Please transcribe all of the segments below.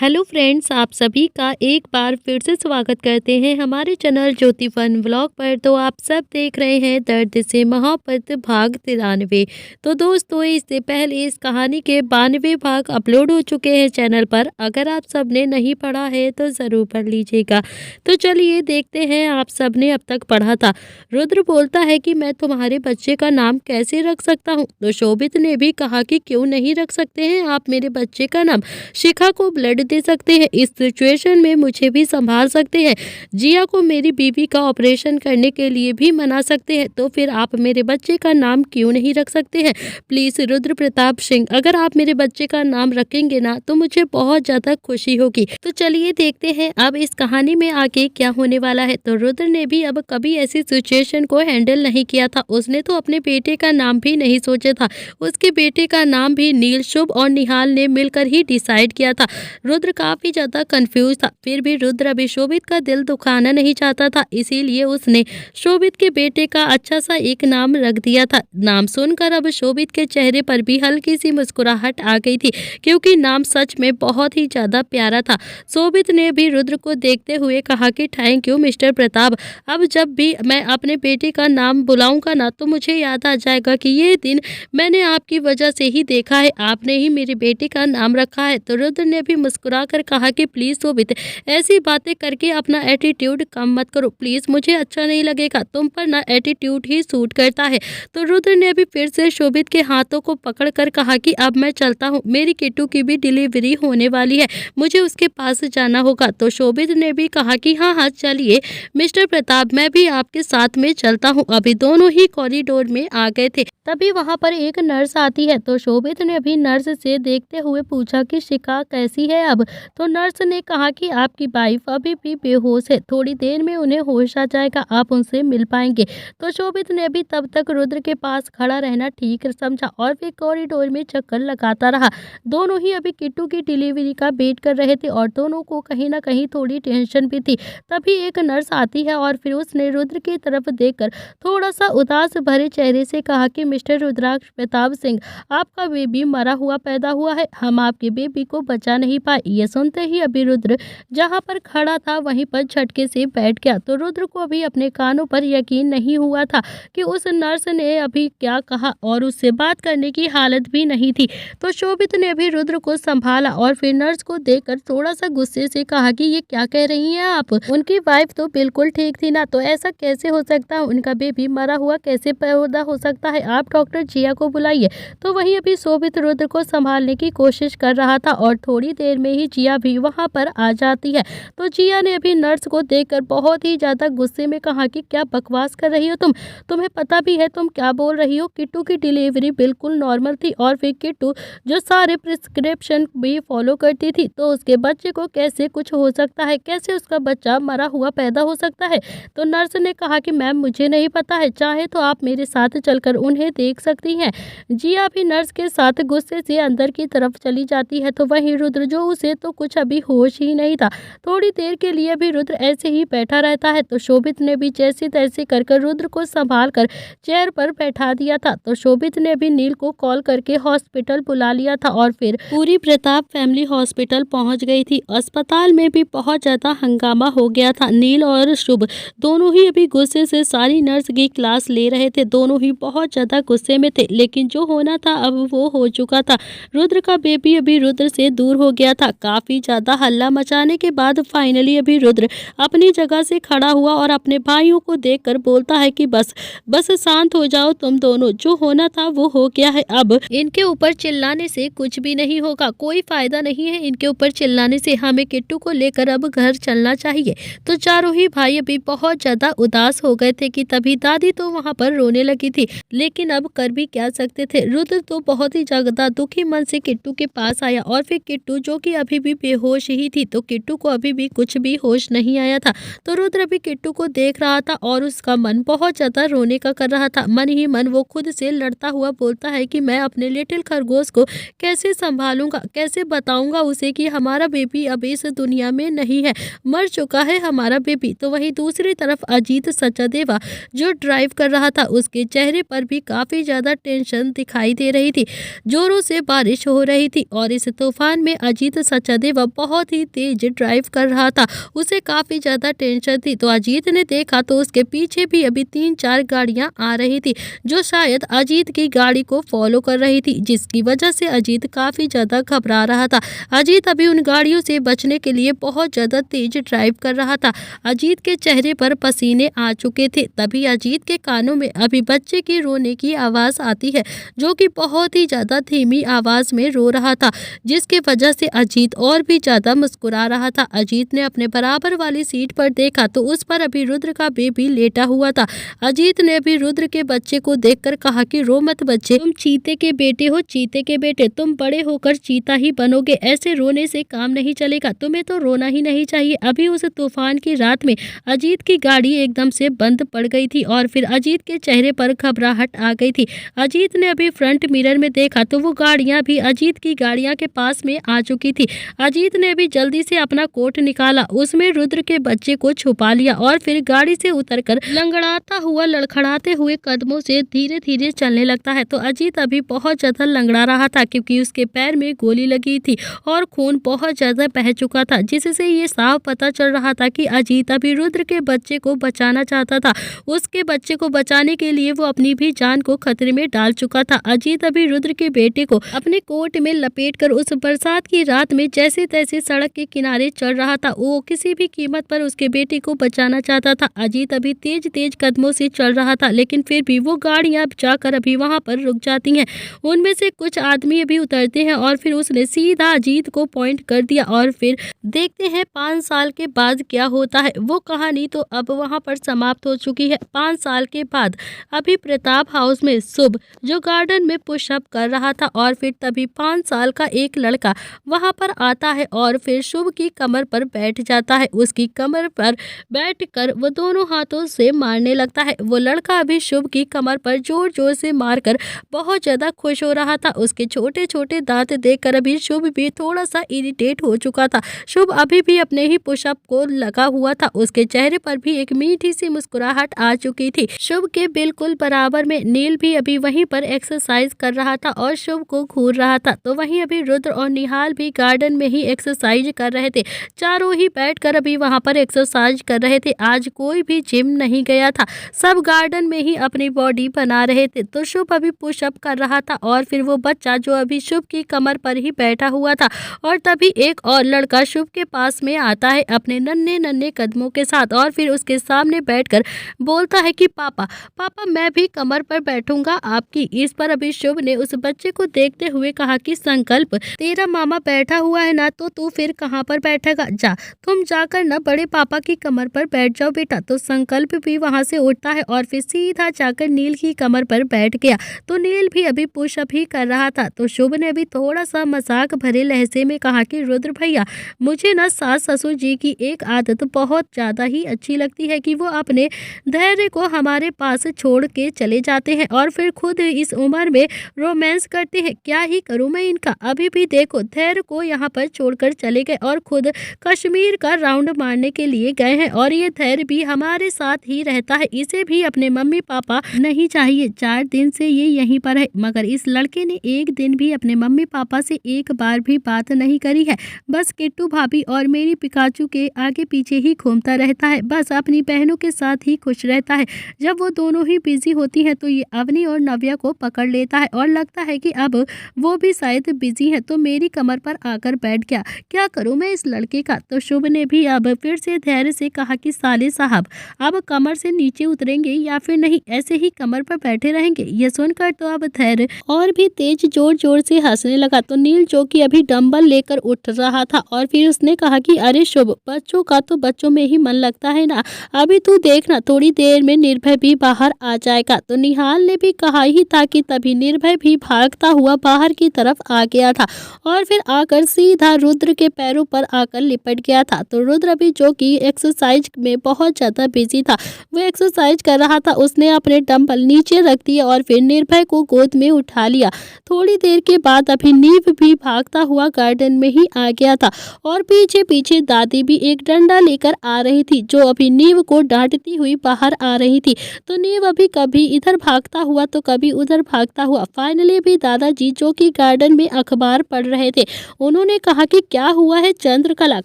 Hello friends, आप सभी का एक बार फिर से स्वागत करते हैं हमारे चैनल ज्योति फन व्लॉग पर। तो आप सब देख रहे हैं दर्द से मोहब्बत भाग 93। तो दोस्तों, इससे पहले इस कहानी के 92 भाग अपलोड हो चुके हैं चैनल पर। अगर आप सब ने नहीं पढ़ा है तो ज़रूर पढ़ लीजिएगा। तो चलिए देखते हैं आप सब ने अब तक पढ़ा था। रुद्र बोलता है कि मैं तुम्हारे बच्चे का नाम कैसे रख सकता हूँ। तो शोभित ने भी कहा कि क्यों नहीं रख सकते हैं आप मेरे बच्चे का नाम। शिखा को ब्लड दे सकते हैं, इस सिचुएशन में मुझे भी संभाल सकते हैं। जिया को मेरी बीवी का ऑपरेशन करने के लिए भी मना सकते हैं। तो फिर आप मेरे बच्चे का नाम क्यों नहीं रख सकते हैं। प्लीज रुद्र प्रताप सिंह, अगर आप मेरे बच्चे का नाम रखेंगे ना तो मुझे बहुत ज्यादा खुशी होगी। तो चलिए देखते हैं अब इस कहानी में आगे क्या होने वाला है। तो रुद्र ने भी अब कभी ऐसी सिचुएशन को हैंडल नहीं किया था। उसने तो अपने बेटे का नाम भी नहीं सोचा था। उसके बेटे का नाम भी नील, शुभ और निहाल ने मिलकर ही डिसाइड किया था। रुद्र काफी ज्यादा कंफ्यूज था। फिर भी रुद्र अभी शोभित का दिल दुखाना नहीं चाहता था, इसीलिए उसने शोभित के बेटे का अच्छा सा एक नाम रख दिया था। नाम सुनकर अब शोभित के चेहरे पर भी हल्की सी मुस्कुराहट आ गई थी, क्योंकि नाम सच में बहुत ही ज्यादा प्यारा था। शोभित ने भी रुद्र को देखते हुए कहा कि थैंक यू मिस्टर प्रताप। अब जब भी मैं अपने बेटे का नाम बुलाऊंगा ना तो मुझे याद आ जाएगा कि ये दिन मैंने आपकी वजह से ही देखा है, आपने ही मेरे बेटे का नाम रखा है। तो रुद्र ने भी मुस्कुरा कर कहा कि प्लीज शोभित, ऐसी बातें करके अपना एटीट्यूड कम मत करो प्लीज, मुझे अच्छा नहीं लगेगा। तुम पर ना एटीट्यूड ही सूट करता है। तो रुद्र ने भी फिर से शोभित के हाथों को पकड़कर कहा कि अब मैं चलता हूँ, मेरी किट्टू की भी डिलीवरी होने वाली है, मुझे उसके पास जाना होगा। तो शोभित ने भी कहा कि हाँ हाँ चलिए मिस्टर प्रताप, मैं भी आपके साथ में चलता हूँ। अभी दोनों ही कॉरिडोर में आ गए थे, तभी वहां पर एक नर्स आती है। तो शोभित ने भी नर्स से देखते हुए पूछा कि शिखा कैसी है अब। तो नर्स ने कहा कि आपकी वाइफ अभी भी बेहोश है, थोड़ी देर में उन्हें होश आ जाएगा, आप उनसे मिल पाएंगे। तो शोभित ने भी तब तक रुद्र के पास खड़ा रहना ठीक समझा और फिर कॉरिडोर में चक्कर लगाता रहा। दोनों ही अभी किट्टू की डिलीवरी का वेट कर रहे थे और दोनों को कहीं ना कहीं थोड़ी टेंशन भी थी। तभी एक नर्स आती है और फिर उसने रुद्र की तरफ देखकर थोड़ा सा उदास भरे चेहरे से कहा कि मिस्टर रुद्राक्ष प्रताप सिंह, आपका बेबी मरा हुआ पैदा हुआ है, हम आपके बेबी को बचा नहीं पाए। ये सुनते ही अभी रुद्र जहां पर खड़ा था वहीं पर झटके से बैठ गया। तो रुद्र को अभी अपने कानों पर यकीन नहीं हुआ था कि उस नर्स ने अभी क्या कहा, और उससे बात करने की हालत भी नहीं थी। तो शोभित ने भी रुद्र को संभाला और फिर नर्स को देखकर थोड़ा सा गुस्से से कहा कि ये क्या कह रही हैं आप, उनकी वाइफ तो बिल्कुल ठीक थी ना, तो ऐसा कैसे हो सकता है, उनका बेबी मरा हुआ कैसे पैदा हो सकता है, आप डॉक्टर जिया को बुलाइए। तो वहीं अभी शोभित रुद्र को संभालने की कोशिश कर रहा था और थोड़ी देर में ही जिया भी वहां पर आ जाती है। तो जिया ने अभी नर्स को देखकर बहुत ही ज्यादा गुस्से में कहा कि क्या बकवास कर रही हो तुम, तुम्हें पता भी है तुम क्या बोल रही हो। किट्टू की डिलीवरी बिल्कुल नॉर्मल थी और फिर किट्टू जो सारे प्रिस्क्रिप्शन भी फॉलो करती थी, तो उसके बच्चे को कैसे कुछ हो सकता है, कैसे उसका बच्चा मरा हुआ पैदा हो सकता है। तो नर्स ने कहा कि मैम मुझे नहीं पता है, चाहे तो आप मेरे साथ चलकर उन्हें देख सकती हैं। जिया भी नर्स के साथ गुस्से से अंदर की तरफ चली जाती है। तो वहीं रुद्र, जो उसे तो कुछ अभी होश ही नहीं था, थोड़ी देर के लिए भी रुद्र ऐसे ही बैठा रहता है। तो शोभित ने भी जैसे तैसे कर रुद्र को संभाल कर चेयर पर बैठा दिया था। तो शोभित ने भी नील को कॉल करके हॉस्पिटल बुला लिया था और फिर पूरी प्रताप फैमिली हॉस्पिटल पहुंच गई थी। अस्पताल में भी बहुत ज्यादा हंगामा हो गया था। नील और शुभ दोनों ही अभी गुस्से से सारी नर्स की क्लास ले रहे थे। दोनों ही बहुत ज्यादा गुस्से में थे, लेकिन जो होना था अब वो हो चुका था। रुद्र का बेबी अभी रुद्र से दूर हो गया था। काफी ज्यादा हल्ला मचाने के बाद फाइनली अभी रुद्र अपनी जगह से खड़ा हुआ और अपने भाइयों को देखकर बोलता है कि बस बस शांत हो जाओ तुम दोनों, जो होना था वो हो गया है। अब इनके ऊपर चिल्लाने से कुछ भी नहीं होगा, कोई फायदा नहीं है इनके ऊपर चिल्लाने से, हमें किट्टू को लेकर अब घर चलना चाहिए। तो चारों ही भाई अभी बहुत ज्यादा उदास हो गए थे कि तभी दादी तो वहां पर रोने लगी थी, लेकिन अब कर भी क्या सकते थे। रुद्र तो बहुत ही ज्यादा दुखी मन से किट्टू के पास आया और फिर किट्टू जो कि अभी भी बेहोश ही थी, तो किट्टू को अभी भी कुछ भी होश नहीं आया था। तो रुद्र अभी किट्टू को देख रहा था और उसका मन बहुत ज्यादा रोने का कर रहा था। मन ही मन वो खुद से लड़ता हुआ बोलता है कि मैं अपने लिटिल खरगोश को कैसे संभालूंगा, कैसे बताऊंगा उसे कि हमारा बेबी अब इस दुनिया में नहीं है, मर चुका है हमारा बेबी। तो वहीं दूसरी तरफ अजीत सचदेवा जो ड्राइव कर रहा था, उसके चेहरे पर भी काफी ज्यादा टेंशन दिखाई दे रही थी। जोरों से बारिश हो रही थी और इस तूफान में अजीत सच्चा वह बहुत ही तेज ड्राइव कर रहा था। उसे काफी ज्यादा टेंशन थी। तो अजीत ने देखा तो उसके पीछे भी अभी 3-4 गाड़ियां आ रही थी जो शायद अजीत की गाड़ी को फॉलो कर रही थी, जिसकी वजह से अजीत काफी ज्यादा घबरा रहा था। अजीत अभी उन गाड़ियों से बचने के लिए बहुत ज्यादा तेज ड्राइव कर रहा था। अजीत के चेहरे पर पसीने आ चुके थे। तभी अजीत के कानों में अभी बच्चे की रोने की आवाज आती है, जो कि बहुत ही ज्यादा धीमी आवाज में रो रहा था, जिसकी वजह से अजीत और भी ज्यादा मुस्कुरा रहा था। अजीत ने अपने बराबर वाली सीट पर देखा तो उस पर अभी रुद्र का बेबी लेटा हुआ था। अजीत ने अभी रुद्र के बच्चे को देखकर कहा कि रो मत बच्चे, तुम चीते के बेटे हो, चीते के बेटे, तुम बड़े होकर चीता ही बनोगे। ऐसे रोने से काम नहीं चलेगा, तुम्हें तो रोना ही नहीं चाहिए। अभी उस तूफान की रात में अजीत की गाड़ी एकदम से बंद पड़ गई थी और फिर अजीत के चेहरे पर घबराहट आ गई थी। अजीत ने अभी फ्रंट मिरर में देखा तो वो गाड़ियां भी अजीत की गाड़ियां के पास में आ चुकी थी। अजीत ने अभी जल्दी से अपना कोट निकाला, उसमें रुद्र के बच्चे को छुपा लिया और फिर गाड़ी से उतरकर लंगड़ाता हुआ लड़खड़ाते हुए कदमों से धीरे धीरे चलने लगता है। तो अजीत अभी बहुत ज्यादा लंगड़ा रहा था क्योंकि उसके पैर में गोली लगी थी और खून बहुत ज्यादा बह चुका था, जिससे ये साफ पता चल रहा था कि अजीत अभी रुद्र के बच्चे को बचाना चाहता था। उसके बच्चे को बचाने के लिए वो अपनी भी जान को खतरे में डाल चुका था। अजीत अभी रुद्र के बेटे को अपने कोट में लपेटकर उस बरसात की रात में जैसे तैसे सड़क के किनारे चल रहा था। वो किसी भी कीमत पर उसके बेटे को बचाना चाहता था। अजीत अभी तेज तेज कदमों से चल रहा था, लेकिन फिर भी वो गाड़ियां जाकर अभी वहां पर रुक जाती हैं। उनमें से कुछ आदमी अभी उतरते हैं और फिर उसने सीधा अजीत को पॉइंट कर दिया और फिर देखते हैं 5 साल के बाद क्या होता है। वो कहानी तो अब वहां पर समाप्त हो चुकी है। 5 साल के बाद अभी प्रताप हाउस में शुभ जो गार्डन में पुशअप कर रहा था और फिर तभी 5 साल का एक लड़का वहां पर आता है और फिर शुभ की कमर पर बैठ जाता है। उसकी कमर पर बैठकर वो दोनों हाथों से मारने लगता है। वो लड़का अभी शुभ की कमर पर जोर जोर से मारकर बहुत ज्यादा खुश हो रहा था। उसके छोटे छोटे दांत देखकर अभी शुभ भी थोड़ा सा इरिटेट हो चुका था। शुभ अभी भी अपने ही पुशअप को लगा हुआ था। उसके चेहरे पर भी एक मीठी सी मुस्कुराहट आ चुकी थी। शुभ के बिल्कुल बराबर में नील भी अभी वहीं पर एक्सरसाइज कर रहा था और शुभ को घूर रहा था। तो वहीं अभी रुद्र और निहाल भी गार्डन में ही एक्सरसाइज कर रहे थे। चारों ही बैठकर अभी वहां पर एक्सरसाइज कर रहे थे। आज कोई भी जिम नहीं गया था, सब गार्डन में ही अपनी बॉडी बना रहे थे। तो शुभ अभी पुशअप कर रहा था और फिर वो बच्चा जो अभी शुभ की कमर पर ही बैठा हुआ था और तभी एक और लड़का शुभ के पास में आता है अपने नन्हे नन्हे कदमों के साथ और फिर उसके सामने बैठकर बोलता है कि पापा पापा मैं भी कमर पर बैठूंगा आपकी। इस पर अभी शुभ ने उस बच्चे को देखते हुए कहा कि संकल्प तेरा मामा बैठा हुआ है ना, तो तू फिर कहाँ पर बैठेगा, जा तुम जाकर ना बड़े पापा की कमर पर बैठ जाओ बेटा। तो संकल्प भी वहां से उठता है और फिर सीधा जाकर नील की कमर पर बैठ गया। तो नील भी अभी पुशअप ही कर रहा था। तो शुभ ने भी थोड़ा सा मजाक भरे लहजे में कहा कि रुद्र भैया मुझे ना सास ससुर जी की एक आदत बहुत ज्यादा ही अच्छी लगती है कि वो अपने धैर्य को हमारे पास छोड़ के चले जाते हैं और फिर खुद इस उम्र में रोमांस करते हैं। क्या ही करूं मैं इनका, अभी भी देखो धैर्य को यहाँ पर छोड़कर चले गए और खुद कश्मीर का राउंड मारने के लिए गए हैं और ये धैर्य भी हमारे साथ ही रहता है। इसे भी अपने मम्मी पापा नहीं चाहिए। 4 दिन से ये यहीं पर है, मगर इस लड़के ने एक दिन भी अपने मम्मी पापा से एक बार भी बात नहीं करी है। बस किट्टू भाभी और मेरी पिकाचू के आगे पीछे ही घूमता रहता है, बस अपनी बहनों के साथ ही खुश रहता है। जब वो दोनों ही बिजी होती हैं तो ये अवनी और नव्या को पकड़ लेता है और लगता है कि अब वो भी शायद बिजी है तो मेरी कमर पर आकर बैठ गया। क्या करूं मैं इस लड़के का। तो शुभ ने भी अब फिर से धैर्य से कहा कि साले साहब अब कमर से नीचे उतरेंगे या फिर नहीं, ऐसे ही कमर पर बैठे रहेंगे। ये सुनकर तो अब धैर्य और भी तेज जोर जोर से हंसने लगा। तो नील जो कि अभी डंबल लेकर उठ रहा था और फिर उसने कहा कि अरे शुभ बच्चों का तो बच्चों में ही मन लगता है ना, अभी तू देखना थोड़ी देर में निर्भय भी बाहर आ जाएगा। तो निहाल ने भी कहा ही था कि तभी निर्भय भी भागता हुआ बाहर की तरफ आ गया था और फिर आकर सीधा रुद्र के पैरों पर आकर लिपट गया था। तो रुद्र भी जो कि एक्सरसाइज में बहुत ज्यादा बिजी था, वो एक्सरसाइज कर रहा था, उसने अपने डंबल नीचे रख दिए और फिर निर्भय को गोद में उठा लिया। थोड़ी देर के बाद अभी नीव भी भागता हुआ गार्डन में ही आ गया था और पीछे पीछे दादी भी एक डंडा लेकर आ रही थी जो अभी नीव को डांटती हुई बाहर आ रही थी। तो नीव अभी कभी इधर भागता हुआ तो कभी उधर भागता हुआ फाइनली भी दादाजी जो कि गार्डन में अखबार पढ़ रहे थे दोनों ने कहा कि क्या हुआ है चंद्रकला,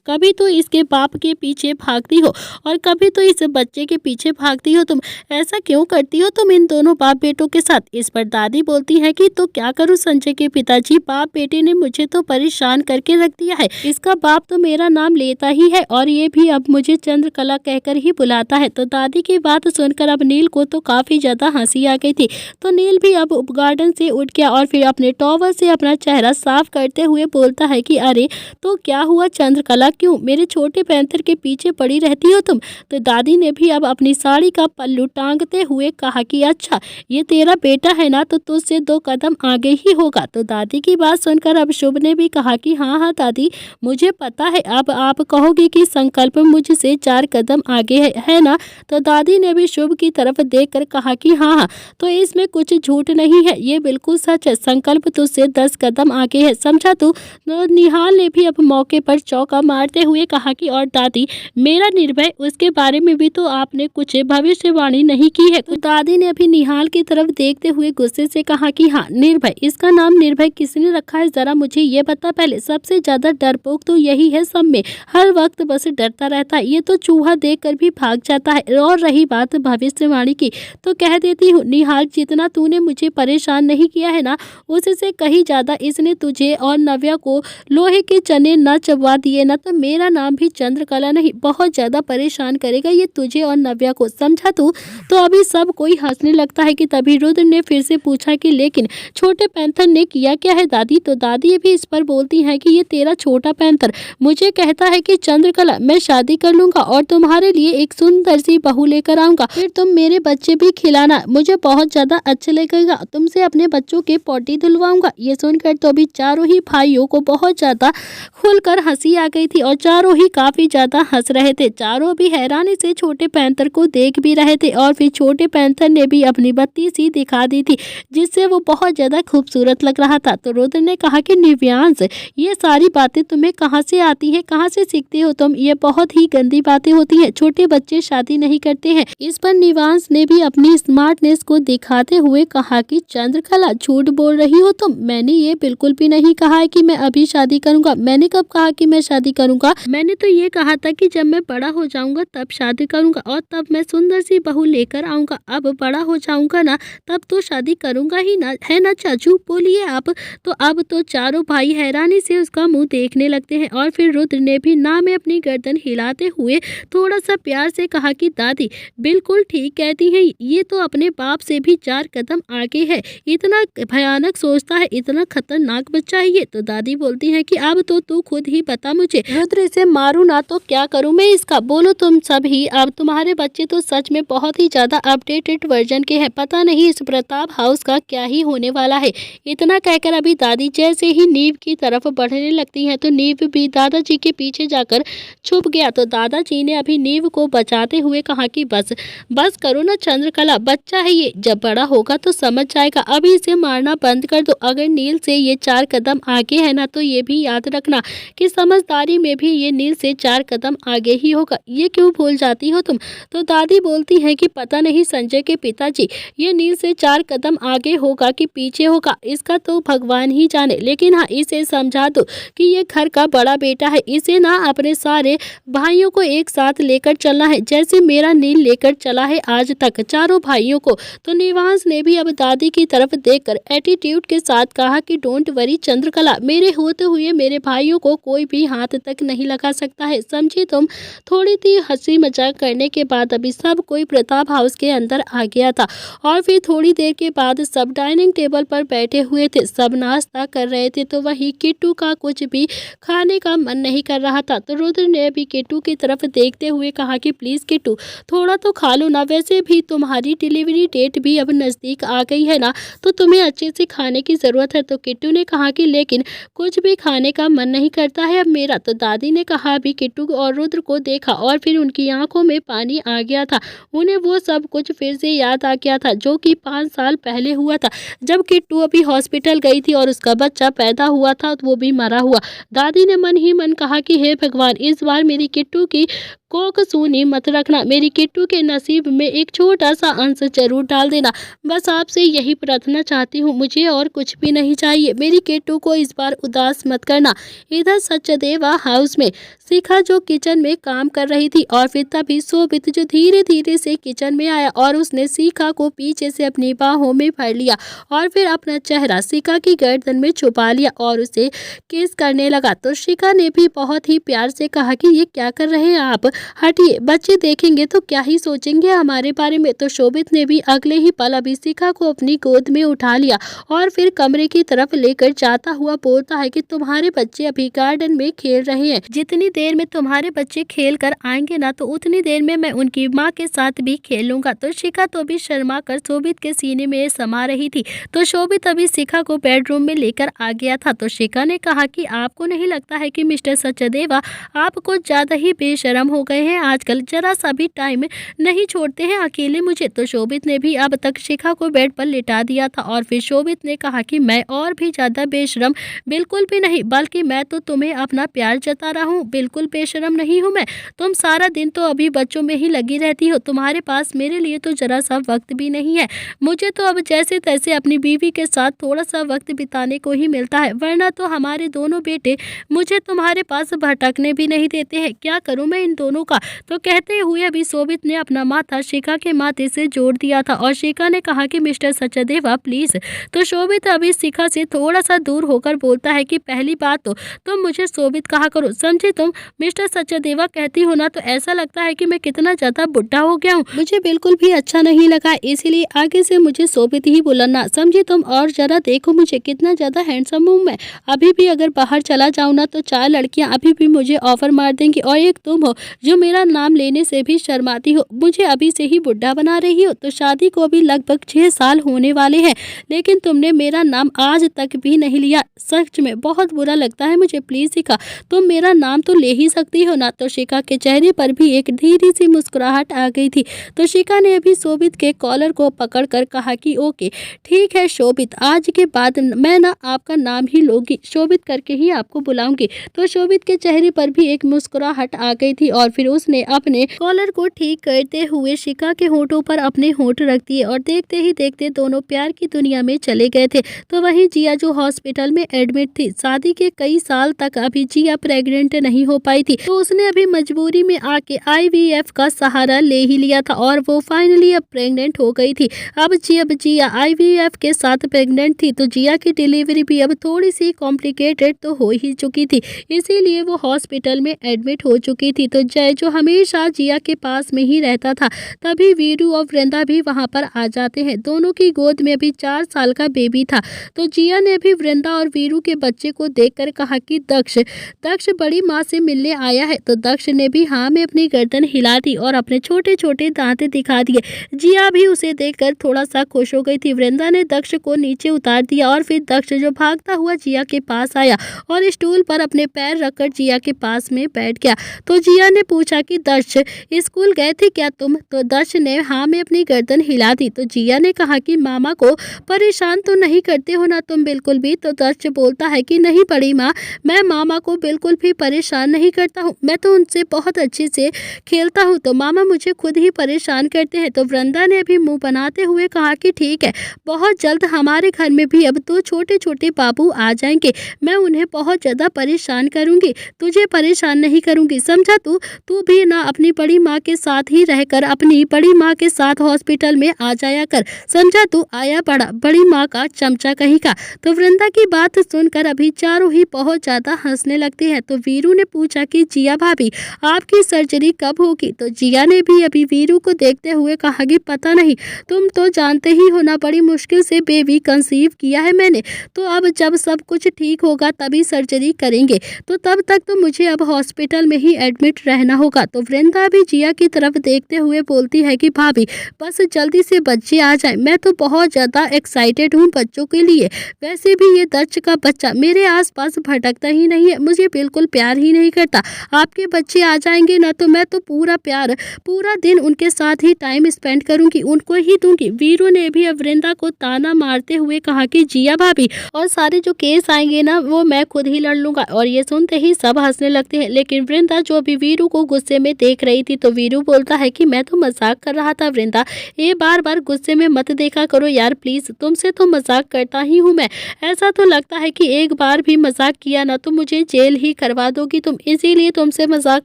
कभी तो इसके बाप के पीछे भागती हो और कभी तो इस बच्चे के पीछे भागती हो तुम, ऐसा क्यों करती हो तुम इन दोनों बाप बेटों के साथ। इस पर दादी बोलती है कि तो क्या करूं संजय के पिताजी, बाप बेटे ने मुझे तो परेशान करके रख दिया है। इसका बाप तो मेरा नाम लेता ही है और ये भी अब मुझे चंद्रकला कहकर ही बुलाता है। तो दादी की बात सुनकर अब नील को तो काफी ज्यादा हंसी आ गई थी। तो नील भी अब गार्डन से उठ गया और फिर अपने टॉवल से अपना चेहरा साफ करते हुए बोलता है कि अरे तो क्या हुआ चंद्रकला, क्यों मेरे छोटे पैंथर के पीछे पड़ी रहती हो तुम। तो दादी ने भी अब अपनी साड़ी का पल्लू टांगते हुए कहा कि अच्छा ये तेरा बेटा है ना, तो तुझसे 2 कदम आगे ही होगा। तो दादी की बात सुनकर अब शुभ ने भी कहा कि हाँ दादी मुझे पता है, अब आप कहोगे कि संकल्प मुझसे 4 कदम आगे है ना। तो दादी ने भी शुभ की तरफ देखकर कहा कि हाँ तो इसमें कुछ झूठ नहीं है, ये बिल्कुल सच है, संकल्प तुझसे 10 कदम आगे है, समझा तू। तो निहाल ने भी अब मौके पर चौका मारते हुए कहा कि और दादी मेरा निर्भय, उसके बारे में भी तो आपने कुछ भविष्यवाणी नहीं की है। तो दादी ने अभी निहाल की तरफ देखते हुए गुस्से से कहा कि हाँ निर्भय, इसका नाम निर्भय किसने रखा है, जरा मुझे ये बता पहले। सबसे ज्यादा डरपोक तो यही है सब में, हर वक्त बस डरता रहता है, ये तो चूहा देखकर भी भाग जाता है। और रही बात भविष्यवाणी की तो कह देती हूँ निहाल, जितना तूने मुझे परेशान नहीं किया है ना, उससे कहीं ज्यादा इसने तुझे और नव्या को लोहे के चने न चबवा दिए ना, तो मेरा नाम भी चंद्रकला नहीं, बहुत ज्यादा परेशान करेगा ये तुझे और नव्या को, समझा तू। तो अभी सब कोई हंसने लगता है कि तभी रुद्र ने फिर से पूछा कि लेकिन छोटे पैंथर ने किया क्या है दादी। तो दादी भी इस पर बोलती है कि ये तेरा छोटा पैंथर मुझे कहता है कि चंद्रकला मैं शादी कर लूंगा और तुम्हारे लिए एक सुंदर सी बहू लेकर आऊंगा, फिर तुम मेरे बच्चे भी खिलाना, मुझे बहुत ज्यादा अच्छा लगेगा, तुमसे अपने बच्चों के पोटी धुलवाऊंगा। ये सुनकर तो अभी चारों ही भाइयों को बहुत ज्यादा खुलकर हंसी आ गई थी और चारों ही काफी ज्यादा हंस रहे थे। चारों भी हैरानी से छोटे पैंथर को देख भी रहे थे और फिर छोटे पैंथर ने भी अपनी बत्ती सी दिखा दी थी जिससे वो बहुत ज्यादा खूबसूरत लग रहा था। तो रुद्र ने कहा कि निव्यांश ये सारी बातें तुम्हें कहाँ से आती है, कहाँ से सीखते हो तुम, ये बहुत ही गंदी बातें होती है, छोटे बच्चे शादी नहीं करते हैं। इस पर निव्यांश ने भी अपनी स्मार्टनेस को दिखाते हुए कहा कि चंद्रकला झूठ बोल रही हो तुम, मैंने ये बिल्कुल भी नहीं कहा है कि मैं अभी शादी करूंगा। मैंने कब कहा कि मैं शादी करूंगा, मैंने तो ये कहा था कि जब मैं बड़ा हो जाऊंगा तब शादी करूंगा और तब मैं सुंदर सी बहू लेकर आऊंगा। अब बड़ा हो जाऊंगा ना तब तो शादी करूंगा ही ना, है ना चाचू, बोलिए आप। तो अब तो चारों भाई हैरानी से उसका मुंह देखने लगते हैं और फिर रुद्र ने भी ना में अपनी गर्दन हिलाते हुए थोड़ा सा प्यार से कहा कि दादी बिल्कुल ठीक कहती है, ये तो अपने बाप से भी 4 कदम आगे है, इतना भयानक सोचता है, इतना खतरनाक बच्चा है ये। तो दादी बोलती है कि अब तो तू खुद ही बता मुझे, रुद्र इसे मारूं ना तो क्या करूं मैं इसका, बोलो तुम सब ही। अब तुम्हारे बच्चे तो सच में बहुत ही ज्यादा अपडेटेड वर्जन के हैं, पता नहीं इस प्रताप हाउस का क्या ही होने वाला है। इतना कहकर अभी दादी जैसे ही नीव की तरफ बढ़ने लगती है तो नीव भी दादाजी के पीछे जाकर छुप गया। तो दादाजी ने अभी नीव को बचाते हुए कहा कि बस बस करो ना चंद्रकला, बच्चा है ये, जब बड़ा होगा तो समझ जाएगा, अभी इसे मारना बंद कर दो। अगर नील से ये 4 कदम आगे है ना तो ये भी याद रखना कि समझदारी में भी ये नील से 4 कदम आगे ही होगा, ये क्यों भूल जाती हो तुम। तो दादी बोलती है कि पता नहीं संजय के पिताजी ये नील से 4 कदम आगे होगा कि पीछे होगा, इसका तो भगवान ही जाने, लेकिन हाँ इसे समझा दो कि ये घर का बड़ा बेटा है, इसे ना अपने सारे भाइयों को एक साथ लेकर चलना है, जैसे मेरा नील लेकर चला है आज तक चारों भाइयों को। तो निवास ने भी अब दादी की तरफ देखकर एटीट्यूड के साथ कहा कि डोंट वरी चंद्रकला, मेरे होते हुए मेरे भाइयों को कोई भी हाथ तक नहीं लगा सकता है, समझी तुम। थोड़ी सी हंसी मजाक करने के बाद अभी सब कोई प्रताप हाउस के अंदर आ गया था और फिर थोड़ी देर के बाद सब डाइनिंग टेबल पर बैठे हुए थे, सब नाश्ता कर रहे थे। तो वही किट्टू का कुछ भी खाने का मन नहीं कर रहा था। तो रुद्र ने भी किट्टू की तरफ देखते हुए कहा कि प्लीज किट्टू थोड़ा तो खा लो ना, वैसे भी तुम्हारी डिलीवरी डेट भी अब नजदीक आ गई है ना, तो तुम्हें अच्छे से खाने की जरूरत है। तो किट्टू ने कहा कि लेकिन कुछ भी खाने का मन नहीं करता है अब मेरा। तो दादी ने कहा अभी किट्टू और रुद्र को देखा और फिर उनकी आंखों में पानी आ गया था, उन्हें वो सब कुछ फिर से याद आ गया था जो कि 5 साल पहले हुआ था, जब किट्टू अभी हॉस्पिटल गई थी और उसका बच्चा पैदा हुआ था, वो भी मरा हुआ। दादी ने मन ही मन कहा कि हे भगवान, इस बार मेरी किट्टू की कोक सूनी मत रखना, मेरी किट्टू के नसीब में एक छोटा सा अंश जरूर डाल देना। बस आपसे यही प्रार्थना चाहती हूँ, मुझे और कुछ भी नहीं चाहिए। मेरी किट्टू को इस बार उदास मत करना। इधर सचदेवा हाउस में शिखा जो किचन में काम कर रही थी और फिर तभी शोभित जो धीरे धीरे से किचन में आया और उसने शिखा को पीछे से अपनी बाहों में भर लिया और फिर अपना चेहरा शिखा की गर्दन में छुपा लिया और उसे किस करने लगा। तो शिखा ने भी बहुत ही प्यार से कहा कि ये क्या कर रहे हैं आप, हटिए, बच्चे देखेंगे तो क्या ही सोचेंगे हमारे बारे में। तो शोभित ने भी अगले ही पल अभी शिखा को अपनी गोद में उठा लिया और फिर कमरे की तरफ लेकर जाता हुआ बोलता है कि तुम्हारे बच्चे अभी गार्डन में खेल रहे हैं, जितनी देर में तुम्हारे बच्चे खेल कर आएंगे ना तो उतनी देर में मैं उनकी माँ के साथ भी खेलूंगा। तो शिखा तो भी शर्मा कर शोभित के सीने में समा रही थी। तो शोभित अभी शिखा को बेडरूम में लेकर आ गया था। तो शिखा ने कहा कि आपको नहीं लगता है कि मिस्टर सचदेवा आप कुछ ज्यादा ही बेशरम हो गए हैं आजकल, जरा सा भी टाइम नहीं छोड़ते हैं अकेले मुझे। तो शोभित ने भी अब तक शिखा को बेड पर लिटा दिया था और फिर शोभित ने कहा कि मैं और भी ज्यादा बेशरम बिल्कुल भी नहीं, बल्कि मैं तो तुम्हें अपना प्यार जता रहा हूँ, बिल्कुल बेशरम नहीं हूँ मैं। तुम सारा दिन तो अभी बच्चों में ही लगी रहती हो, तुम्हारे पास मेरे लिए तो जरा सा वक्त भी नहीं है। मुझे तो अब जैसे तैसे अपनी बीवी के साथ थोड़ा सा वक्त बिताने को ही मिलता है, वरना तो हमारे दोनों बेटे मुझे तुम्हारे पास भटकने भी नहीं देते हैं। क्या करूं मैं इन दोनों का। तो कहते हुए अभी शोभित ने अपना माथा शिखा के माथे से जोड़ दिया था और शिखा ने कहा कि मिस्टर सचदेवा प्लीज। तो शोभित अभी शिखा से थोड़ा सा दूर होकर बोलता है कि पहली बात तो तुम मुझे शोभित कहा करो, समझे। तुम मिस्टर सचदेवा कहती हो ना तो ऐसा लगता है कि मैं कितना ज्यादा बुढ़ा हो गया हूँ, मुझे बिल्कुल भी अच्छा नहीं लगा, इसीलिए आगे से मुझे शोभित ही बुलाना, समझे तुम। और जरा देखो मुझे कितना ज्यादा हैंडसम हूँ मैं, अभी भी अगर बाहर चला जाऊँ ना तो 4 लड़कियां अभी भी मुझे ऑफर मार देंगी और एक तुम हो जो मेरा नाम लेने से भी शर्माती हो, मुझे अभी से ही बुढ़ा बना रही हो। तो शादी को भी लगभग 6 साल होने वाले हैं लेकिन तुमने मेरा नाम आज तक भी नहीं लिया, सच में बहुत बुरा लगता है मुझे। प्लीज शिखा तुम मेरा नाम तो ले ही सकती हो ना। तो शिखा के चेहरे पर भी एक धीरे सी मुस्कुराहट आ गई थी। तो शिखा ने अभी शोभित के कॉलर को पकड़कर कहा कि ओके ठीक है शोभित, आज के बाद मैं ना आपका नाम ही लूंगी, शोभित करके ही आपको बुलाऊंगी। तो शोभित के चेहरे पर भी एक मुस्कुराहट आ गई थी और फिर उसने अपने कॉलर को ठीक करते हुए शिखा के होठों पर अपने होठ रख दिए और देखते ही देखते दोनों प्यार की दुनिया में चले गए थे। तो वहीं जिया जो हॉस्पिटल में एडमिट थी, शादी के कई साल तक अभी जिया प्रेग्नेंट नहीं हो पाई थी, तो उसने अभी मजबूरी में आके IVF का सहारा ले ही लिया था और वो फाइनली अब प्रेग्नेंट हो गई थी। अब जिया IVF के साथ प्रेग्नेंट थी तो जिया की डिलीवरी भी अब थोड़ी सी कॉम्प्लिकेटेड तो हो ही चुकी थी, इसीलिए वो हॉस्पिटल में एडमिट हो चुकी थी। तो जय जो हमेशा जिया के पास में ही रहता था, तभी वीरू और वृंदा भी वहां पर आ जाते हैं। दोनों की गोद में अभी 4 साल का बेबी था। तो जिया ने भी वृंदा और वीरू के बच्चे को देखकर कहा कि दक्ष बड़ी माँ से मिलने आया है। तो दक्ष ने भी हाँ में अपनी गर्दन हिला दी और अपने छोटे छोटे दांत दिखा दिए। जिया भी उसे देखकर थोड़ा सा खुश हो गई थी। वृंदा ने दक्ष को नीचे उतार दिया और फिर दक्ष जो भागता हुआ जिया के पास आया और स्टूल पर अपने पैर रखकर जिया के पास में बैठ गया। तो जिया ने पूछा कि दक्ष स्कूल गए थे क्या तुम। तो दक्ष ने हाँ में अपनी गर्दन हिला दी। तो जिया ने कहा कि मामा को परेशान तो नहीं करते हो ना तुम बिल्कुल भी। तो दक्ष बोलता है कि नहीं बड़ी माँ, मैं मामा को बिल्कुल भी परेशान नहीं करता हूँ, मैं तो उनसे बहुत अच्छे से खेलता हूँ, तो मामा मुझे खुद ही परेशान करते हैं। तो वृंदा ने भी मुंह बनाते हुए कहा कि ठीक है, बहुत जल्द हमारे घर में भी अब 2 छोटे छोटे बाबू आ जाएंगे, मैं उन्हें बहुत ज्यादा परेशान करूंगी, तुझे परेशान नहीं करूंगी, समझा। तू भी ना अपनी बड़ी माँ के साथ ही रहकर अपनी बड़ी माँ के साथ हॉस्पिटल में आ जाया कर, समझा। तू आया बड़ी माँ का चमचा कहीं का। तो वृंदा की बात सुनकर अभी चारों ही बहुत ज्यादा हंसने लगते हैं। तो वीरू ने पूछा कि जिया भाभी आपकी सर्जरी कब होगी। तो जिया ने भी अभी वीरू को देखते हुए कहा कि पता नहीं, तुम तो जानते ही हो ना, बड़ी मुश्किल से बेबी कंसीव किया है मैंने, तो अब जब सब कुछ ठीक होगा तभी सर्जरी करेंगे, तो तब तक तो मुझे अब हॉस्पिटल में ही एडमिट रहना होगा। तो वृंदा भी जिया की तरफ देखते हुए बोलती है कि भाभी बस जल्दी से बच्चे आ जाए, मैं तो बहुत ज्यादा एक्साइटेड हूँ बच्चों के लिए। वैसे भी ये दक्ष का बच्चा मेरे आसपास भटकता ही नहीं है, मुझे बिल्कुल प्यार ही नहीं करता। आपके बच्चे आ जाएंगे ना तो मैं तो पूरा दिन उनके साथ ही टाइम स्पेंड करूंगी, उनको ही दूंगी। वीरू ने भी अब वृंदा को ताना मारते हुए कहा कि जिया भाभी और सारे जो केस आएंगे ना वो मैं खुद ही लड़ लूंगा। और ये सुनते ही सब हंसने लगते हैं, लेकिन वृंदा जो अभी वीरू को गुस्से में देख रही थी। तो वीरू बोलता है कि मैं तो मजाक कर रहा था वृंदा, ये बार बार गुस्से में मत देखा करो यार प्लीज, तुमसे तो मजाक करता ही हूँ मैं। ऐसा तो लगता है कि एक बार भी मजाक किया ना तो मुझे जेल ही करवा दोगी तुम, इसीलिए तुमसे मजाक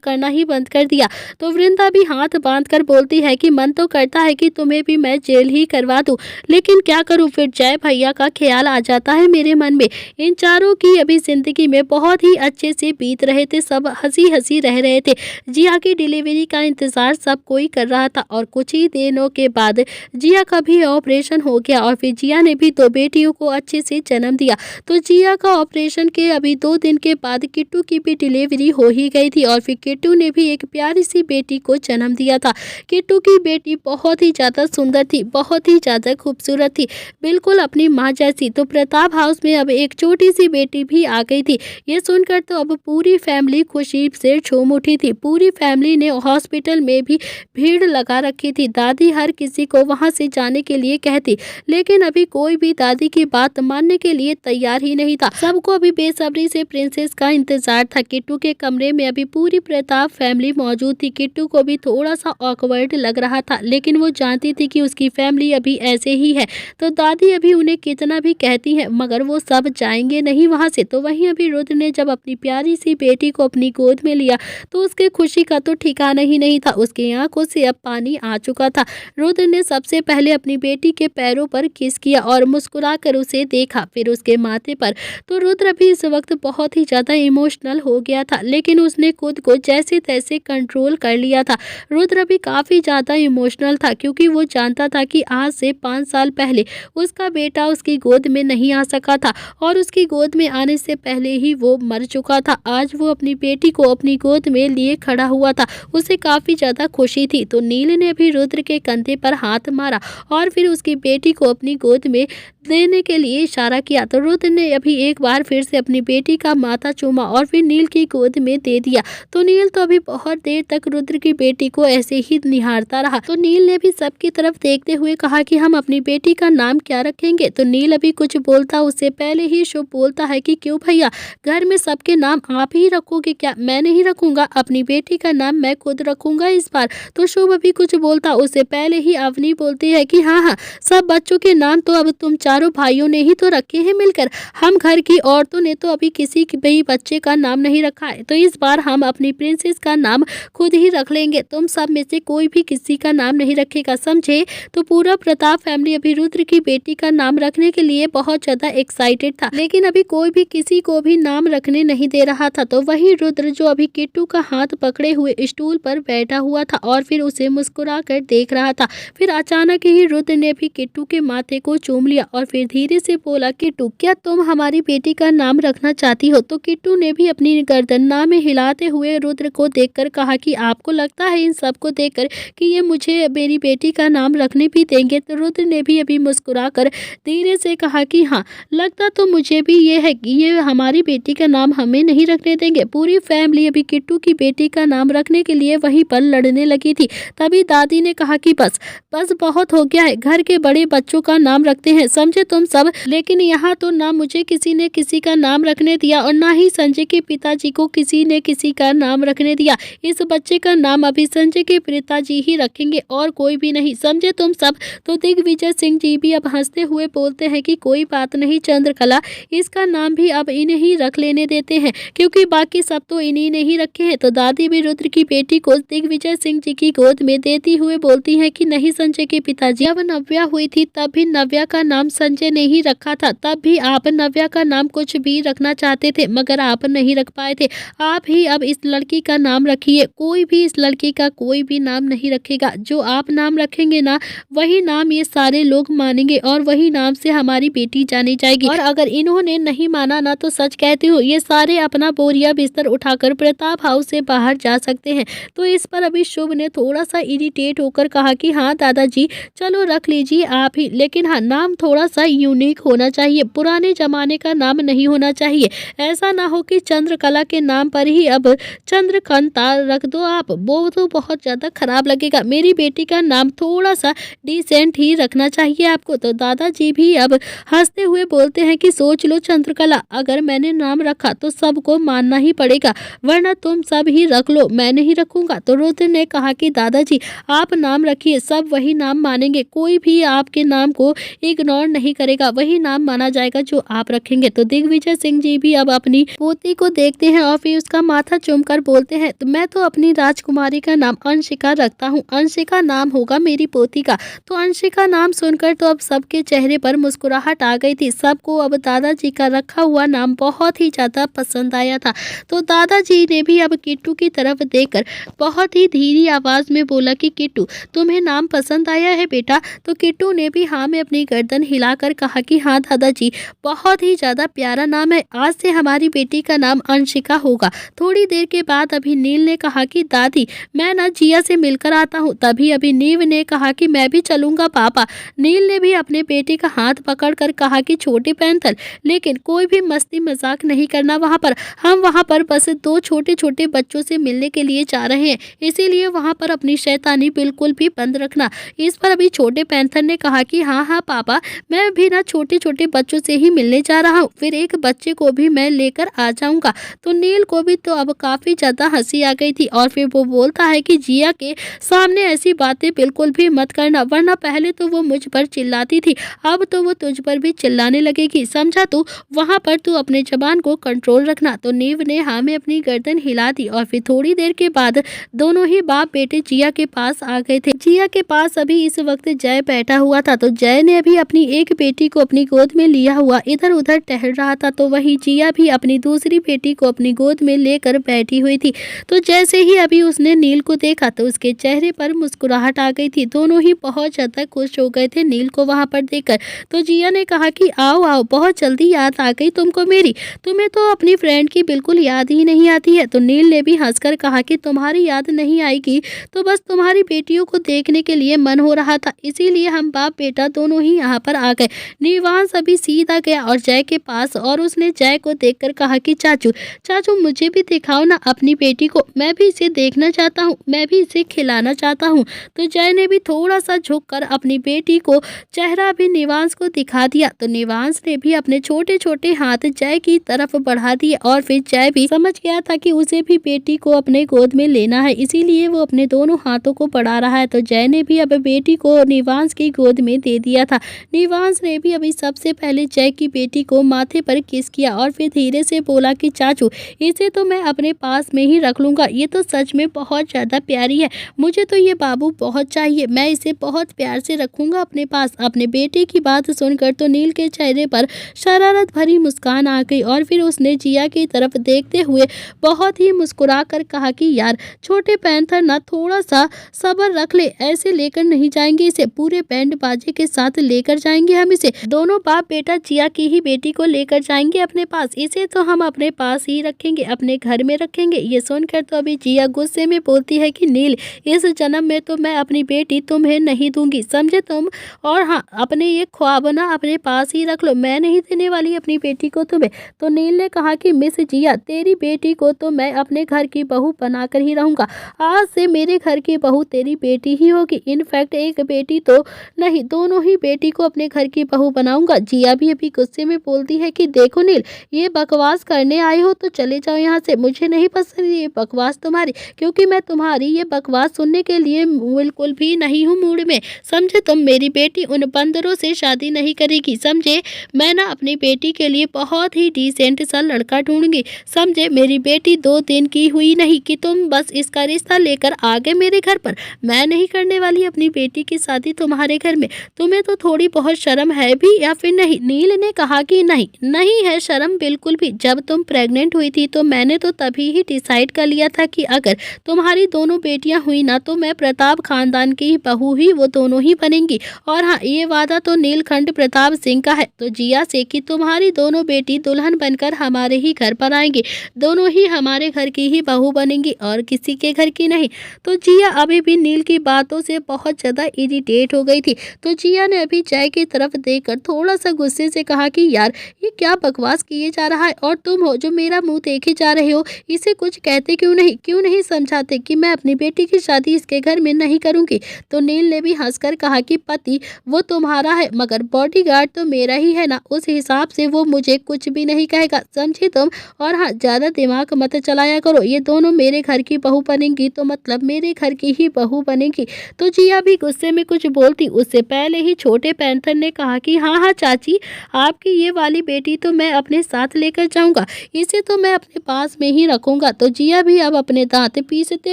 करना ही बंद कर दिया। तो वृंदा भी हाथ बांध कर बोलती है कि मन तो करता है कि तुम्हें भी मैं जेल ही करवा दूं, लेकिन क्या करूं, फिर जय भैया का ख्याल आ जाता है मेरे मन में। इन चारों की अभी जिंदगी में बहुत ही अच्छे से बीत रहे थे, सब हंसी हंसी रह रहे थे। जिया की डिलीवरी का इंतजार सब कोई कर रहा था और कुछ ही दिनों के बाद जिया का भी ऑपरेशन हो गया और फिर जिया ने भी 2 बेटियों को अच्छे से जन्म दिया। तो जिया का ऑपरेशन के अभी 2 दिन के बाद किट्टू की भी डिलीवरी हो ही गई थी और फिर किट्टू ने भी एक प्यारी सी बेटी को जन्म दिया था। किट्टू की बेटी बहुत ही ज़्यादा सुंदर थी, बहुत ही ज़्यादा खूबसूरत थी, बिल्कुल अपनी माँ जैसी। तो प्रताप हाउस में अब एक छोटी सी बेटी भी आ गई थी। ये सुनकर तो अब पूरी फैमिली खुशी से झूम उठी थी। पूरी फैमिली ने हॉस्पिटल में भी भीड़ लगा रखी थी। दादी हर किसी को वहां से जाने के लिए कहती, लेकिन अभी कोई भी दादी की बात मानने के लिए तैयार ही नहीं था। सबको अभी बेसब्री से प्रिंसेस का इंतजार था। किट्टू के कमरे में अभी पूरी प्रताप फैमिली मौजूद थी। किट्टू को भी थोड़ा सा ऑकवर्ड लग रहा था, लेकिन वो जानती थी कि उसकी फैमिली अभी ऐसे ही है, तो दादी अभी उन्हें कितना भी कहती है मगर वो सब जाएंगे नहीं वहां से। तो वहीं अभी रुद्र ने जब अपनी प्यारी सी बेटी को अपनी गोद में लिया तो उसके खुशी का तो ठिकाना ही नहीं था, उसकी आंखों से अब पानी आ चुका था। रुद्र ने सबसे पहले अपनी बेटी के पैरों पर किस किया और मुस्कुराकर उसे देखा, फिर उसके माथे पर। तो रुद्र भी इस वक्त बहुत ही ज्यादा इमोशनल हो गया था, लेकिन उसने खुद को जैसे तैसे कंट्रोल कर लिया था। रुद्र भी काफी ज्यादा इमोशनल था क्योंकि वो जानता था कि आज से 5 साल पहले उसका बेटा उसकी गोद में नहीं आ सका था और उसकी गोद में आने से पहले ही वो मर चुका था। आज वो अपनी बेटी को अपनी गोद में लिए खड़ा हुआ था, उसे काफी ज्यादा खुशी थी। तो नील ने भी रुद्र के कंधे पर हाथ मारा और फिर उसकी बेटी को अपनी गोद में देने के लिए इशारा किया। तो रुद्र ने अभी एक बार फिर से अपनी बेटी का माथा चूमा और फिर नील की गोद में दे दिया। तो नील तो अभी बहुत देर तक रुद्र की बेटी को ऐसे ही निहारता रहा। तो नील ने भी सबकी तरफ देखते हुए कहा कि हम अपनी बेटी का नाम क्या रखेंगे। तो नील अभी कुछ बोलता उससे पहले ही शुभ बोलता है कि क्यों भैया, घर में सबके नाम आप ही रखोगे क्या? मैं नहीं रखूंगा, अपनी बेटी का नाम मैं खुद रखूंगा इस बार। तो शुभ अभी कुछ बोलता उससे पहले ही अवनी बोलती है कि हाँ, सब बच्चों के नाम तो अब तुम चारों भाइयों ने ही तो रखे हैं मिलकर, हम घर की औरतों ने तो अभी किसी भी बच्चे का नाम नहीं रखा है, तो इस बार हम अपनी प्रिंसेस का नाम खुद ही रख लेंगे, तुम सब में से कोई भी किसी का नाम नहीं रखेगा, समझे? तो पूरा प्रताप फैमिली अभी रुद्र की बेटी का नाम रखने के लिए बहुत ज्यादा एक्साइटेड था, लेकिन अभी कोई भी किसी को भी नाम रखने नहीं दे रहा था। तो वही रुद्र जो अभी किट्टू का हाथ पकड़े हुए स्टूल पर बैठा हुआ था और फिर उसे मुस्कुरा कर देख रहा था। फिर अचानक ही रुद्र ने भी किट्टू के माथे को चूम लिया और फिर धीरे से बोला, किट्टू क्या तुम हमारी बेटी का नाम रखना चाहती हो? तो किट्टू ने भी अपनी गर्दन ना में हिलाते हुए रुद्र को देखकर कहा कि आपको लगता है इन सबको देखकर कि ये मुझे मेरी बेटी का नाम रखने भी देंगे? तो रुद्र ने भी अभी मुस्कुराकर धीरे से कहा कि हाँ, लगता तो मुझे भी ये है कि ये हमारी बेटी का नाम हमें नहीं रखने देंगे। पूरी फैमिली अभी किट्टू की बेटी का नाम रखने के लिए वहीं पर लड़ने लगी थी। तभी दादी ने कहा कि बस बस बहुत हो गया है, घर के बड़े बच्चों का नाम रखते हैं, समझे तुम सब? लेकिन यहाँ तो ना मुझे किसी ने किसी का नाम रखने दिया और ना ही संजय के पिताजी को किसी ने किसी का नाम रखने दिया। इस बच्चे का नाम अभी संजय के पिताजी ही रखेंगे और कोई भी नहीं, समझे तुम सब? तो दिग्विजय सिंह जी भी अब हंसते हुए बोलते हैं कि कोई बात नहीं चंद्रकला, इसका नाम भी अब इन्हें ही रख लेने देते हैं क्योंकि बाकी सब तो इन्हीं ने ही रखे हैं। तो दादी भी रुद्र की बेटी को दिग्विजय सिंह जी की गोद में देती हुए बोलती है कि नहीं संजय के पिताजी, जब नव्या हुई थी तब भी नव्या का नाम संजय ने ही रखा था, तब भी आप नव्या का नाम कुछ भी रखना चाहते थे मगर आप नहीं रख पाए थे, आप ही अब इस लड़की का नाम रखिए। कोई भी इस लड़की का कोई भी नाम नहीं रखेगा, जो आप नाम रखेंगे ना वही नाम ये सारे लोग मानेंगे और वही नाम से हमारी बेटी जानी जाएगी। और अगर इन्होंने नहीं माना ना तो सच कहती हूँ ये सारे अपना बोरिया बिस्तर उठाकर प्रताप हाउस से बाहर जा सकते हैं। तो इस पर अभी शुभ ने थोड़ा सा इरिटेट होकर कहा कि हाँ दादाजी चलो रख लीजिए आप ही, लेकिन हाँ नाम थोड़ा सा यूनिक होना चाहिए, पुराने जमाने का नाम नहीं होना चाहिए। ऐसा ना हो कि चंद्रकला के नाम पर ही अब चंद्रकांता रख दो आप, वो तो बहुत ज़्यादा खराब लगेगा। मेरी बेटी का नाम थोड़ा सा डिसेंट ही रखना चाहिए आपको। तो दादाजी भी अब हंसते हुए बोलते हैं कि सोच लो चंद्रकला, अगर मैंने नाम रखा तो सबको मानना ही पड़ेगा, वरना तुम सब ही रख लो, मैं नहीं रखूंगा। तो रुद्र ने कहा कि दादाजी आप नाम रखिए, सब वही नाम मानेंगे, कोई भी आपके नाम को इग्नोर नहीं करेगा, वही नाम माना जाएगा जो आप रखेंगे। तो दिग्विजय सिंह जी भी अब अपनी पोती को देखते हैं और फिर उसका माथा चूमकर बोलते हैं, तो मैं तो अपनी राजकुमारी का नाम अंशिका रखता हूँ, अंशिका नाम होगा मेरी पोती का। तो अंशिका नाम सुनकर तो अब सबके चेहरे पर मुस्कुराहट आ गई थी। सबको अब दादाजी का रखा हुआ नाम बहुत ही ज्यादा पसंद आया था। तो दादाजी ने भी अब किट्टू की तरफ देखकर बहुत ही धीरी आवाज में बोला कि किट्टू तुम्हें नाम पसंद आया है बेटा? तो किट्टू ने भी हाँ में अपनी गर्दन हिलाकर कहा कि हाँ दादाजी, बहुत ही ज्यादा प्यारा नाम है, आज से हमारी बेटी का नाम अंशिका होगा। थोड़ी देर के बाद अभी नील ने कहा कि दादी मैं ना जिया से मिलकर आता हूँ। तभी अभी नीव ने कहा कि मैं भी चलूंगा पापा। नील ने भी अपने बेटे का हाथ पकड़कर कहा कि छोटे पैंथर, लेकिन कोई भी मस्ती मजाक नहीं करना वहाँ पर, हम वहाँ पर बस दो छोटे छोटे बच्चों से मिलने के लिए जा रहे हैं, इसीलिए वहाँ पर अपनी शैतानी बिल्कुल भी बंद रखना। इस पर अभी छोटे पैंथर ने कहा कि हाँ हाँ पापा, मैं भी ना छोटे छोटे बच्चों से ही मिलने जा रहा हूँ, फिर एक बच्चे को भी मैं लेकर आ जाऊंगा। तो नील को भी तो अब काफी ज्यादा हंसी आ गई थी और फिर वो बोलता है कि जिया के सामने ऐसी बातें बिल्कुल भी मत करना, वरना पहले तो वो मुझ पर चिल्लाती थी, अब तो वो तुझ पर भी चिल्लाने लगेगी, समझा तू? वहाँ पर तू अपने जबान को कंट्रोल रखना। तो नीव ने हाँ में अपनी गर्दन हिला दी और फिर थोड़ी देर के बाद दोनों ही बाप बेटे जिया के पास आ गए थे। जिया के पास अभी इस वक्त जय बैठा हुआ था। तो जय ने अभी अपनी एक बेटी को अपनी गोद में लिया हुआ इधर उधर टहल रहा था, तो वही जिया भी अपनी दूसरी बेटी को अपनी गोद में लेकर बैठी हुई थी। तो जैसे ही अभी उसने नील को देखा तो उसके चेहरे पर मुस्कुराहट आ गई थी। दोनों ही बहुत ज्यादा खुश हो गए थे नील को वहां पर देखकर। तो जिया ने कहा कि आओ आओ, बहुत जल्दी याद आ गई तुमको मेरी, तुम्हें तो अपनी फ्रेंड की बिल्कुल याद ही नहीं आती है। तो नील ने भी हंसकर कहा कि तुम्हारी याद नहीं आएगी, तो बस तुम्हारी बेटियों को देखने के लिए मन हो रहा था, इसीलिए हम बाप बेटा दोनों ही यहाँ पर आ गए। निवांश अभी सीधा गया और जय के पास और उसने जय को देखकर कहा कि चाचू चाचू मुझे भी दिखाओ ना अपनी बेटी को, मैं भी इसे देखना चाहता हूँ, मैं भी इसे खिलाना चाहता हूँ। तो जय ने भी थोड़ा सा झुककर अपनी बेटी को चेहरा भी निवांश को दिखा दिया। तो निवांश ने भी अपने छोटे छोटे हाथ जय की तरफ बढ़ा दिए और फिर जय भी समझ गया था कि उसे भी बेटी को अपने गोद में लेना है, इसीलिए वो अपने दोनों हाथों को बढ़ा रहा है। तो जय ने भी अब बेटी को निवांश की गोद में दे दिया था। निवांश ने भी अभी सबसे पहले जय की बेटी को माथे पर किस किया और फिर धीरे से बोला कि चाचू इसे तो मैं अपने पास में ही रख लूंगा, ये तो सच में बहुत ज्यादा प्यारी है, मुझे तो ये बाबू बहुत चाहिए, मैं इसे बहुत प्यार से रखूंगा अपने पास। अपने बेटे की बात सुनकर तो नील के चेहरे पर शरारत भरी मुस्कान आ गई और फिर उसने जिया की तरफ देखते हुए बहुत ही मुस्कुरा कर कहा कि यार छोटे पैंथर ना थोड़ा सा सब्र रख ले, ऐसे लेकर नहीं जाएंगे इसे, पूरे बैंड बाजे के साथ लेकर जाएंगे हम इसे, दोनों बाप बेटा जिया की ही बेटी को लेकर जाएंगे अपने पास, इसे तो हम अपने पास ही रखेंगे, अपने घर में रखेंगे। ये सुनकर तो अभी जिया गुस्से में बोलती है कि नील इस जन्म में तो मैं अपनी बेटी तुम्हें नहीं दूंगी, समझे तुम, और हाँ अपने ये ख्वाब ना अपने पास ही रख लो, मैं नहीं देने वाली अपनी बेटी को तुम्हें। तो नील ने कहा कि मिस जिया तेरी बेटी को तो मैं अपने घर की बहू बनाकर ही रहूंगा, आज से मेरे घर की बहू तेरी बेटी ही होगी, इनफैक्ट एक बेटी तो नहीं दोनों ही बेटी को अपने घर की बहू बनाऊंगा। जिया भी अभी गुस्से में बोलती है कि देखो नील ये बकवास करने आए हो तो चले जाओ यहाँ से, मुझे नहीं पसंद ये बकवास तुम्हारी, क्योंकि मैं तुम्हारी ये बकवास सुनने के लिए बिल्कुल भी नहीं हूँ मूड में, समझे तुम, मेरी बेटी उन बंदरों से शादी नहीं करेगी, समझे, मैं ना अपनी बेटी के लिए बहुत ही डिसेंट सा लड़का ढूंढूंगी, समझे, मेरी बेटी 2 दिन की हुई नहीं कि तुम बस इसका रिश्ता लेकर आ गए मेरे घर पर, मैं नहीं करने वाली अपनी बेटी की शादी तुम्हारे घर में, तुम्हें तो थोड़ी बहुत शर्म है भी या फिर नहीं? नील ने कहा कि नहीं नहीं है शर्म बिल्कुल भी, जब तुम प्रेग्नेंट हुई थी तो मैंने तो तभी ही डिसाइड कर लिया था कि अगर तुम्हारी दोनों बेटियां हुई ना तो मैं प्रताप खानदान की ही बहू ही वो दोनों ही बनेंगी, और हाँ ये वादा तो नीलकंठ प्रताप सिंह का है तो जिया से कि तुम्हारी दोनों बेटी दुल्हन बनकर हमारे ही घर पर आएंगी, दोनों ही हमारे घर की ही बहू बनेंगी और किसी के घर की नहीं। तो जिया अभी भी नील की बातों से बहुत ज्यादा इरिटेट हो गई थी। तो जिया ने अभी जय की तरफ देखकर थोड़ा सा गुस्से से कहा कि यार ये क्या बकवास किए जा रहा है, और तुम हो जो मेरा मुंह देखे जा रहे हो, इसे कुछ कहते क्यों नहीं समझाते कि मैं अपनी बेटी की शादी इसके घर में नहीं करूंगी। तो नील ने भी हंसकर कहा कि पति वो तुम्हारा है मगर बॉडीगार्ड तो मेरा ही है ना, उस हिसाब से वो मुझे कुछ भी नहीं कहेगा, समझी तुम। और हाँ, ज्यादा दिमाग मत चलाया करो, ये दोनों मेरे घर की बहू बनेंगी तो मतलब मेरे घर की ही बहू बनेगी। तो जिया भी गुस्से में कुछ बोलती उससे पहले ही छोटे पैंथर ने कहा कि हाँ हाँ चाची, आपकी ये वाली बेटी तो मैं अपने साथ लेकर जाऊंगा, इसे तो मैं अपने पास में ही रखूंगा। तो जिया भी अब अपने दांत पीसते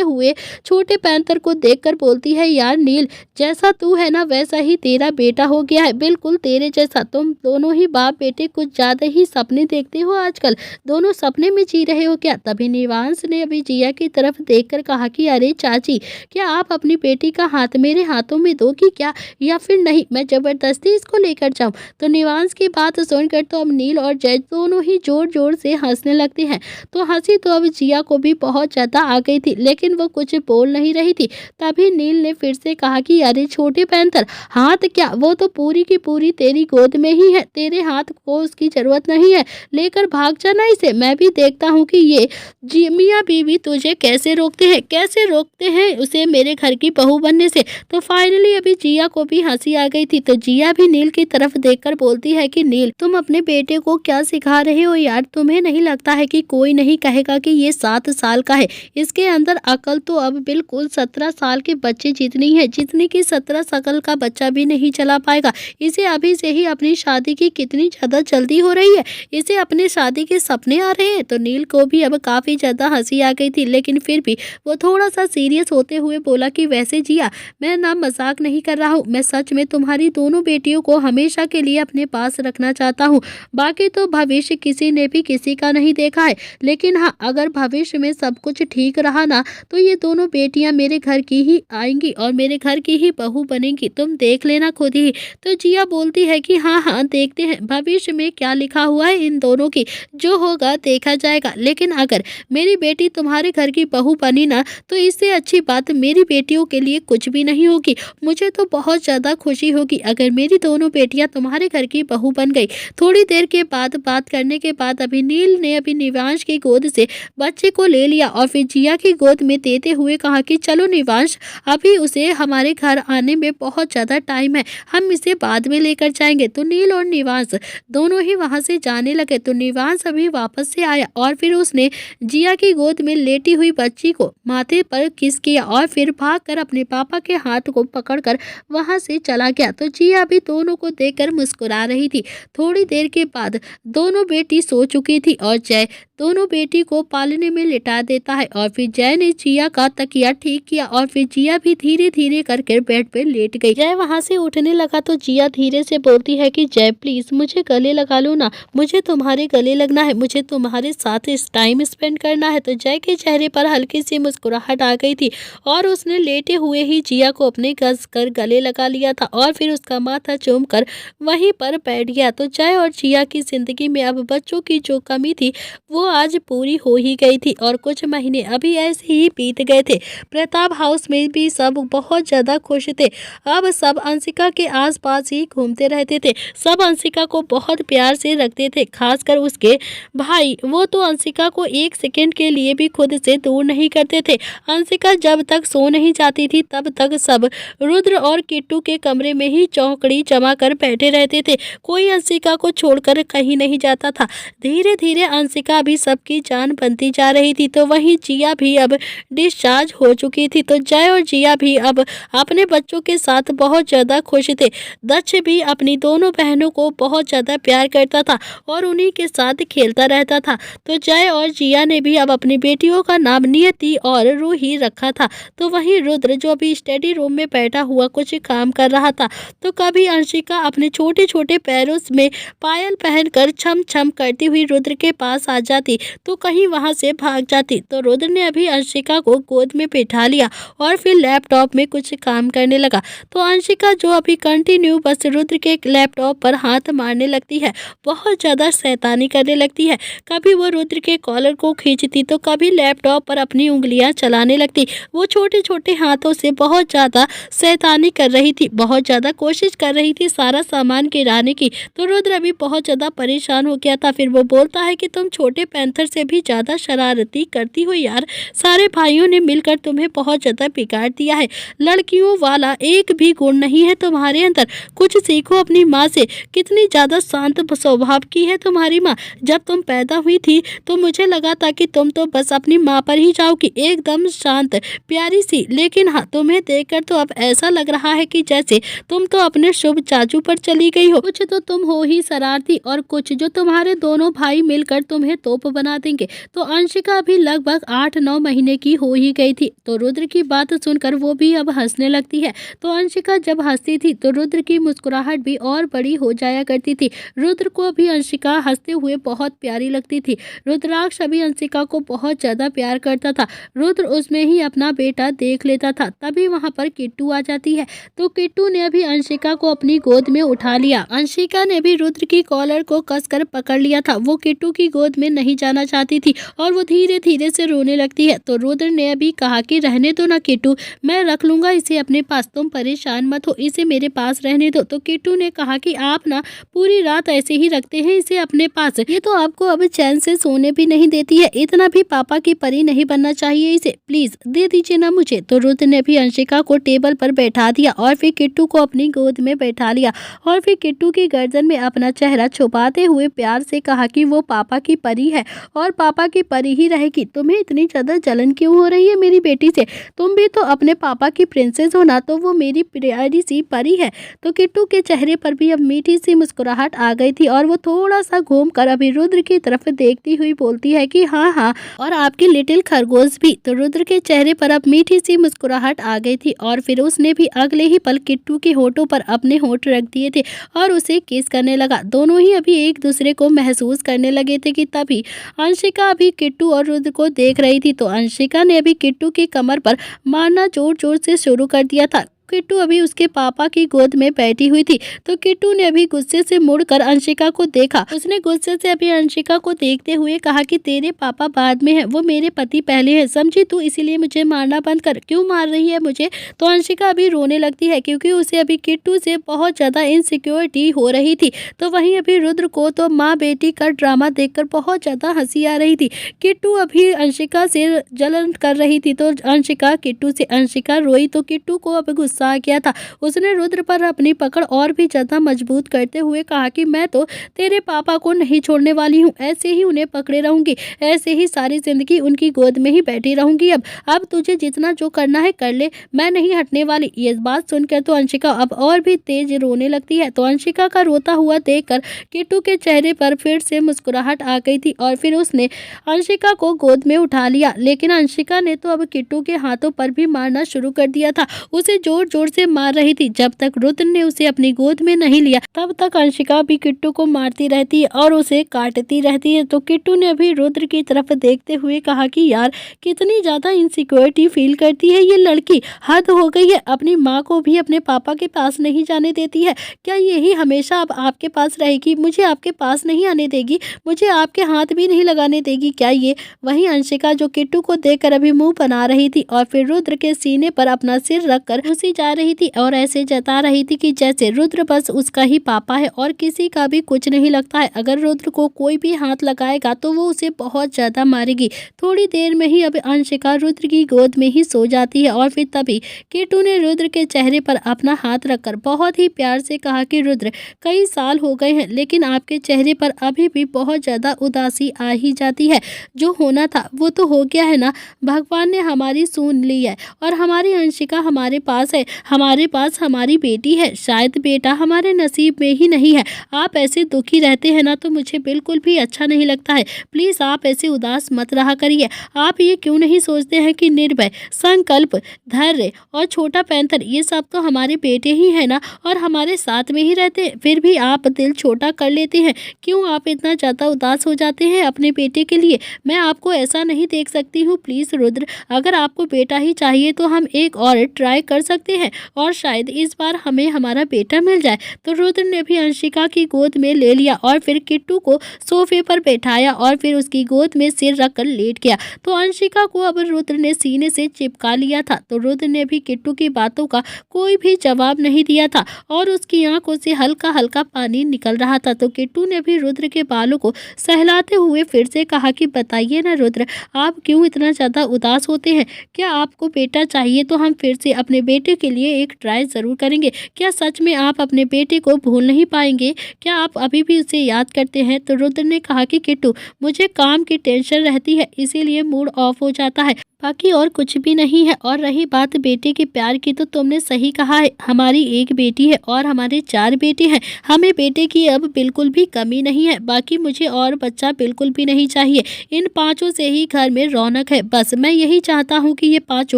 हुए छोटे पैंथर को देखकर बोलती है, यार नील, जैसा तू है ना वैसा ही तेरा बेटा हो गया है, बिल्कुल तेरे जैसा। तुम दोनों ही बाप बेटे कुछ ज्यादा ही सपने देखते हो आजकल, दोनों सपने में जी रहे हो क्या। तभी निवांश ने अभी जिया की तरफ देखकर कहा कि अरे चाची, क्या आप अपनी बेटी का हाथ मेरे हाथों में दोगी क्या, या फिर नहीं मैं जबरदस्ती इसको लेकर जाऊं। तो निवांश की बात सुनकर तो अब नील और जय दोनों ही जोर जोर से हंसने लगते हैं। तो हंसी तो अब जिया को भी बहुत ज्यादा आ गई थी, लेकिन वो कुछ बोल नहीं रही थी। तभी नील ने फिर से कहा कि अरे छोटे पैंथर, हाथ क्या, वो तो पूरी की पूरी तेरी गोद में ही है, तेरे हाथ को उसकी जरूरत नहीं है, लेकर भाग जाना इसे। मैं भी देखता हूँ कि ये मियाँ बीवी तुझे कैसे रोकते हैं उसे मेरे घर की बहू बनने से। तो फाइनली अभी जिया को भी हंसी आ गई थी। तो जिया भी नील की तरफ देखकर बोलती है कि नील, तुम अपने बेटे को क्या सिखा रहे हो यार, तुम्हें नहीं लगता है कि कोई नहीं कहेगा कि ये 7 साल का है, इसके अंदर अकल तो अब बिल्कुल 17 साल के बच्चे जितनी है, जितनी की 17 साल का बच्चा भी नहीं चला पाएगा। इसे अभी से ही अपनी शादी की कितनी ज्यादा जल्दी हो रही है, इसे अपने शादी के सपने आ रहे हैं। तो नील को भी अब काफी ज्यादा हंसी आ गई थी, लेकिन फिर भी वो थोड़ा सा सीरियस होते हुए बोला कि वैसे जिया, मैं ना मजाक नहीं कर रहा हूँ, मैं सच में तुम्हारी दोनों बेटियों को हमेशा के लिए अपने पास रखना चाहता हूँ। बाकी तो भविष्य किसी ने भी किसी का नहीं देखा है, लेकिन हाँ, अगर भविष्य में सब कुछ ठीक रहा ना तो ये दोनों बेटियां मेरे घर की ही आएंगी और मेरे घर की ही बहू बनेंगी, तुम देख लेना खुद ही। तो जिया बोलती है कि हाँ हाँ देखते हैं भविष्य में क्या लिखा हुआ है इन दोनों की, जो होगा देखा जाएगा। लेकिन अगर मेरी बेटी तुम्हारे घर की बहू बनी ना तो इससे अच्छी बात मेरी बेटियों के लिए कुछ भी नहीं होगी। मुझे तो बहुत ज्यादा खुशी होगी अगर मेरी दोनों बेटियां तुम्हारे घर की बहू बन गई। थोड़ी देर के बाद बात करने के बाद अभी नील ने अभी निवांश की गोद से बच्चे को ले लिया और फिर जिया की गोद में देते हुए कहा कि चलो निवांश, अभी उसे हमारे घर आने में बहुत ज्यादा टाइम है, हम इसे बाद में लेकर जाएंगे। तो नील और निवांश दोनों ही वहां से जाने लगे। तो निवांश अभी वापस से आया और फिर उसने जिया की गोद में लेटी हुई बच्ची को माथे पर किस किया और फिर भागकर अपने पापा के हाथ को पकड़कर वहां से चला गया। तो जिया भी दोनों को देखकर मुस्कुरा रही थी। थोड़ी देर के बाद दोनों बेटी सो चुकी थी और जय दोनों बेटी को पालने में लिटा देता है और फिर जय ने जिया का तकिया ठीक किया और फिर जिया भी धीरे धीरे करके बेड पे लेट गई। जय वहां से उठने लगा तो जिया धीरे से बोलती है कि जय प्लीज मुझे गले लगा लो ना, मुझे तुम्हारे गले लगना है, मुझे तुम्हारे साथ इस टाइम स्पेंड करना है। तो जय के चेहरे पर हल्की सी मुस्कुराहट आ गई थी और उसने लेटे हुए ही जिया को अपने कस कर गले लगा लिया था और फिर उसका माथा चूम कर वहीं पर बैठ गया। तो जय और जिया की जिंदगी में अब बच्चों की जो कमी थी वो आज पूरी हो ही गई थी और कुछ महीने अभी ऐसे ही बीत गए थे। प्रताप हाउस में भी सब बहुत ज्यादा खुश थे। अब सब अंशिका के आसपास ही घूमते रहते थे, सब अंशिका को बहुत प्यार से रखते थे, खासकर उसके भाई, वो तो अंशिका को एक सेकंड के लिए भी खुद से दूर नहीं करते थे। अंशिका जब तक सो नहीं जाती थी तब तक सब रुद्र और किट्टू के कमरे में ही चौकड़ी जमा कर बैठे रहते थे, कोई अंशिका को छोड़कर कहीं नहीं जाता था। धीरे धीरे अंशिका भी सबकी जान बनती जा रही थी। तो वहीं जिया भी अब डिस्चार्ज हो चुकी थी। तो जय और जिया भी अब अपने बच्चों के साथ बहुत ज्यादा खुश थे। दक्ष भी अपनी दोनों बहनों को बहुत ज्यादा प्यार करता था और उन्हीं के साथ खेलता रहता था। तो जय और जिया ने भी अब अपनी बेटियों का नाम नियति और रूही रखा था। तो वहीं रुद्र जो भी स्टडी रूम में बैठा हुआ कुछ काम कर रहा था, तो कभी अंशिका अपने छोटे छोटे पैरों में पायल पहनकर छम छम करती हुई रुद्र के पास आ जाती थी तो कहीं वहाँ से भाग जाती। तो रुद्र ने अभी अंशिका को गोद में बैठा लिया और फिर लैपटॉप में कुछ काम करने लगा। तो अंशिका जो अभी कंटिन्यू बस रुद्र के लैपटॉप पर हाथ मारने लगती है, बहुत ज़्यादा शैतानी करने लगती है। कभी वो रुद्र के कॉलर को खींचती तो कभी लैपटॉप पर अपनी उंगलियां चलाने लगती। वो छोटे छोटे हाथों से बहुत ज़्यादा शैतानी कर रही थी, बहुत ज़्यादा कोशिश कर रही थी सारा सामान गिराने की। तो रुद्र अभी बहुत ज़्यादा परेशान हो गया था। फिर वो बोलता है कि तुम छोटे पैंथर से भी ज़्यादा शरारती करती हो यार, सारे भाइयों ने मिलकर तुम्हें बहुत ज़्यादा बिगाड़ दिया है, लड़कियों वाला एक भी गुण नहीं है तुम्हारे अंदर, कुछ सीखो अपनी माँ से। कितनी ज़्यादा शांत स्वभाव की है तुम्हारी माँ। जब तुम पैदा हुई थी तो मुझे लगा था कि तुम तो बस अपनी माँ पर ही जाओगी, एकदम शांत प्यारी सी, लेकिन हाँ तुम्हें देखकर तो अब ऐसा लग रहा है कि जैसे तुम तो अपने शुभ चाचू पर चली गई हो। कुछ तो तुम हो ही शरारती और कुछ जो तुम्हारे दोनों भाई मिलकर तुम्हें तोप बना देंगे। तो अंशिका अभी लगभग 8-9 महीने की हो ही गई थी। तो रुद्र की बात सुनकर वो भी अब हंसने लगती है। तो अंशिका जब हंसती थी तो रुद्र की मुस्कुराहट भी और बड़ी हो जाया करती थी। रुद्र को भी अंशिका हंसते हुए बहुत प्यारी लगती थी। रुद्राक्ष अभी अंशिका को बहुत ज्यादा प्यार करता था। रुद्र उसमें ही अपना बेटा देख लेता था। तभी वहाँ पर किट्टू आ जाती है। तो किट्टू ने अभी अंशिका को अपनी गोद में उठा लिया। अंशिका ने भी रुद्र की कॉलर को कसकर पकड़ लिया था। वो किट्टू की गोद में नहीं जाना चाहती थी और वो धीरे धीरे से रोने लगती है। तो रुद्र ने अभी कहा कि रहने दो ना किट्टू, मैं रख लूंगा इसे अपने पास, तुम परेशान मत हो, इसे मेरे पास रहने दो। तो किट्टू ने कहा कि आप ना पूरी रात ऐसे ही रखते हैं इसे अपने पास, ये तो आपको अब चैन से सोने भी नहीं देती है, इतना भी पापा की परी नहीं बनना चाहिए इसे, प्लीज दे दीजिए ना मुझे। तो रुद्र ने भी अंशिका को टेबल पर बैठा दिया और फिर किट्टू को अपनी गोद में बैठा लिया और फिर किट्टू की गर्दन में अपना चेहरा छुपाते हुए प्यार से कहा कि वो पापा की परी है और पापा की परी ही रहेगी। तुम्हें इतनी ज्यादा जलन क्यों हो रही है मेरी बेटी से? तुम भी तो अपने पापा की प्रिंसेस हो ना, तो वो मेरी प्यारी सी परी है। तो किट्टू के चेहरे पर भी अब मीठी सी मुस्कुराहट आ गई थी और वो थोड़ा सा घूमकर अभी रुद्र की तरफ देखती हुई बोलती है कि हाँ हाँ, और आपकी लिटिल खरगोश भी। तो रुद्र के चेहरे पर अब मीठी सी मुस्कुराहट आ गई थी और फिर उसने भी अगले ही पल किट्टू के होठों पर अपने होठ रख दिए थे और उसे किस करने लगा। दोनों ही अभी एक दूसरे को महसूस करने लगे थे कि तभी अंशिका अभी किट्टू और रुद्र को देख रही थी। तो अंशिका ने अभी किट्टू की कमर पर मारना जोर जोर से शुरू कर दिया था। किट्टू अभी उसके पापा की गोद में बैठी हुई थी। तो किट्टू ने अभी गुस्से से मुड़कर अंशिका को देखा। उसने गुस्से से अभी अंशिका को देखते हुए कहा कि तेरे पापा बाद में है, वो मेरे पति पहले है, समझी तू, इसीलिए मुझे मारना बंद कर। क्यों मार रही है मुझे? तो अंशिका अभी रोने लगती है क्योंकि उसे अभी किट्टू से बहुत ज्यादा इनसिक्योरिटी हो रही थी। तो वहीं अभी रुद्र को तो माँ बेटी का ड्रामा देखकर बहुत ज्यादा हंसी आ रही थी। किट्टू अभी अंशिका से जलन कर रही थी तो अंशिका किट्टू से, अंशिका रोई तो किट्टू को अब गुस्सा आ गया था। उसने रुद्र पर अपनी पकड़ और भी ज्यादा मजबूत करते हुए कहा कि मैं तो तेरे पापा को नहीं छोड़ने वाली हूँ, ऐसे ही उन्हें पकड़े रहूंगी, ऐसे ही सारी जिंदगी उनकी गोद में ही बैठी रहूंगी। अब तुझे जितना जो करना है कर ले, मैं नहीं हटने वाली। ये बात सुनकर तो अंशिका अब और भी तेज रोने लगती है। तो अंशिका का रोता हुआ देखकर किट्टू के चेहरे पर फिर से मुस्कुराहट आ गई थी और फिर उसने अंशिका को गोद में उठा लिया। लेकिन अंशिका ने तो अब किट्टू के हाथों पर भी मारना शुरू कर दिया था, उसे जोर जोर से मार रही थी। जब तक रुद्र ने उसे अपनी गोद में नहीं लिया तब तक अंशिका भी किट्टू को मारती रहती है और उसे काटती रहती है। तो किट्टू ने भी रुद्र की तरफ देखते हुए कहा कि यार कितनी ज्यादा इनसिक्योरिटी फील करती है ये लड़की, हद हो गई है, अपनी माँ को भी अपने पापा के पास नहीं जाने देती है। क्या यही हमेशा अब आपके पास रहेगी? मुझे आपके पास नहीं आने देगी, मुझे आपके हाथ भी नहीं लगाने देगी क्या ये? वहीं अंशिका जो किट्टू को देखकर अभी मुंह बना रही थी और फिर रुद्र के सीने पर अपना सिर रखकर उसी जा रही थी और ऐसे जता रही थी कि जैसे रुद्र बस उसका ही पापा है और किसी का भी कुछ नहीं लगता है। अगर रुद्र को कोई भी हाथ लगाएगा तो वो उसे बहुत ज्यादा मारेगी। थोड़ी देर में ही अब अंशिका रुद्र की गोद में ही सो जाती है और फिर तभी किट्टू ने रुद्र के चेहरे पर अपना हाथ रखकर बहुत ही प्यार से कहा कि रुद्र, कई साल हो गए हैं लेकिन आपके चेहरे पर अभी भी बहुत ज्यादा उदासी आ ही जाती है। जो होना था वो तो हो गया है ना, भगवान ने हमारी सुन ली है और हमारी अंशिका हमारे पास है। हमारे पास हमारी बेटी है, शायद बेटा हमारे नसीब में ही नहीं है। आप ऐसे दुखी रहते हैं ना तो मुझे बिल्कुल भी अच्छा नहीं लगता है। प्लीज़ आप ऐसे उदास मत रहा करिए। आप ये क्यों नहीं सोचते हैं कि निर्भय, संकल्प, धैर्य और छोटा पैंथर ये सब तो हमारे बेटे ही हैं ना, और हमारे साथ में ही रहते हैं। फिर भी आप दिल छोटा कर लेते हैं। क्यों आप इतना ज़्यादा उदास हो जाते हैं अपने बेटे के लिए? मैं आपको ऐसा नहीं देख सकती हूँ। प्लीज़ रुद्र, अगर आपको बेटा ही चाहिए तो हम एक और ट्राई कर सकते हैं और शायद इस बार हमें हमारा बेटा मिल जाए। तो रुद्र ने भी अंशिका की गोद में ले लिया और फिर किट्टू को सोफे पर बैठाया और फिर उसकी गोद में सिर रखकर लेट गया। तो अंशिका को अब रुद्र ने सीने से चिपका लिया था। तो रुद्र ने भी किट्टू की बातों का कोई भी जवाब नहीं दिया था और उसकी आंखों से हल्का हल्का पानी निकल रहा था। तो किट्टू ने भी रुद्र के बालों को सहलाते हुए फिर से कहा कि बताइए ना रुद्र, आप क्यों इतना ज़्यादा उदास होते हैं? क्या आपको बेटा चाहिए तो हम फिर से अपने बेटे के लिए एक ट्राई ज़रूर करेंगे। क्या सच में आप अपने बेटे को भूल नहीं पाएंगे? क्या आप अभी भी उसे याद करते हैं? तो रुद्र ने कहा कि किट्टू, मुझे काम की टेंशन रहती है इसीलिए मूड ऑफ हो जाता है, बाकी और कुछ भी नहीं है। और रही बात बेटे के प्यार की तो तुमने सही कहा है, हमारी एक बेटी है और हमारे 4 बेटे हैं। हमें बेटे की अब बिल्कुल भी कमी नहीं है। बाकी मुझे और बच्चा बिल्कुल भी नहीं चाहिए। इन 5 से ही घर में रौनक है। बस मैं यही चाहता हूँ कि ये 5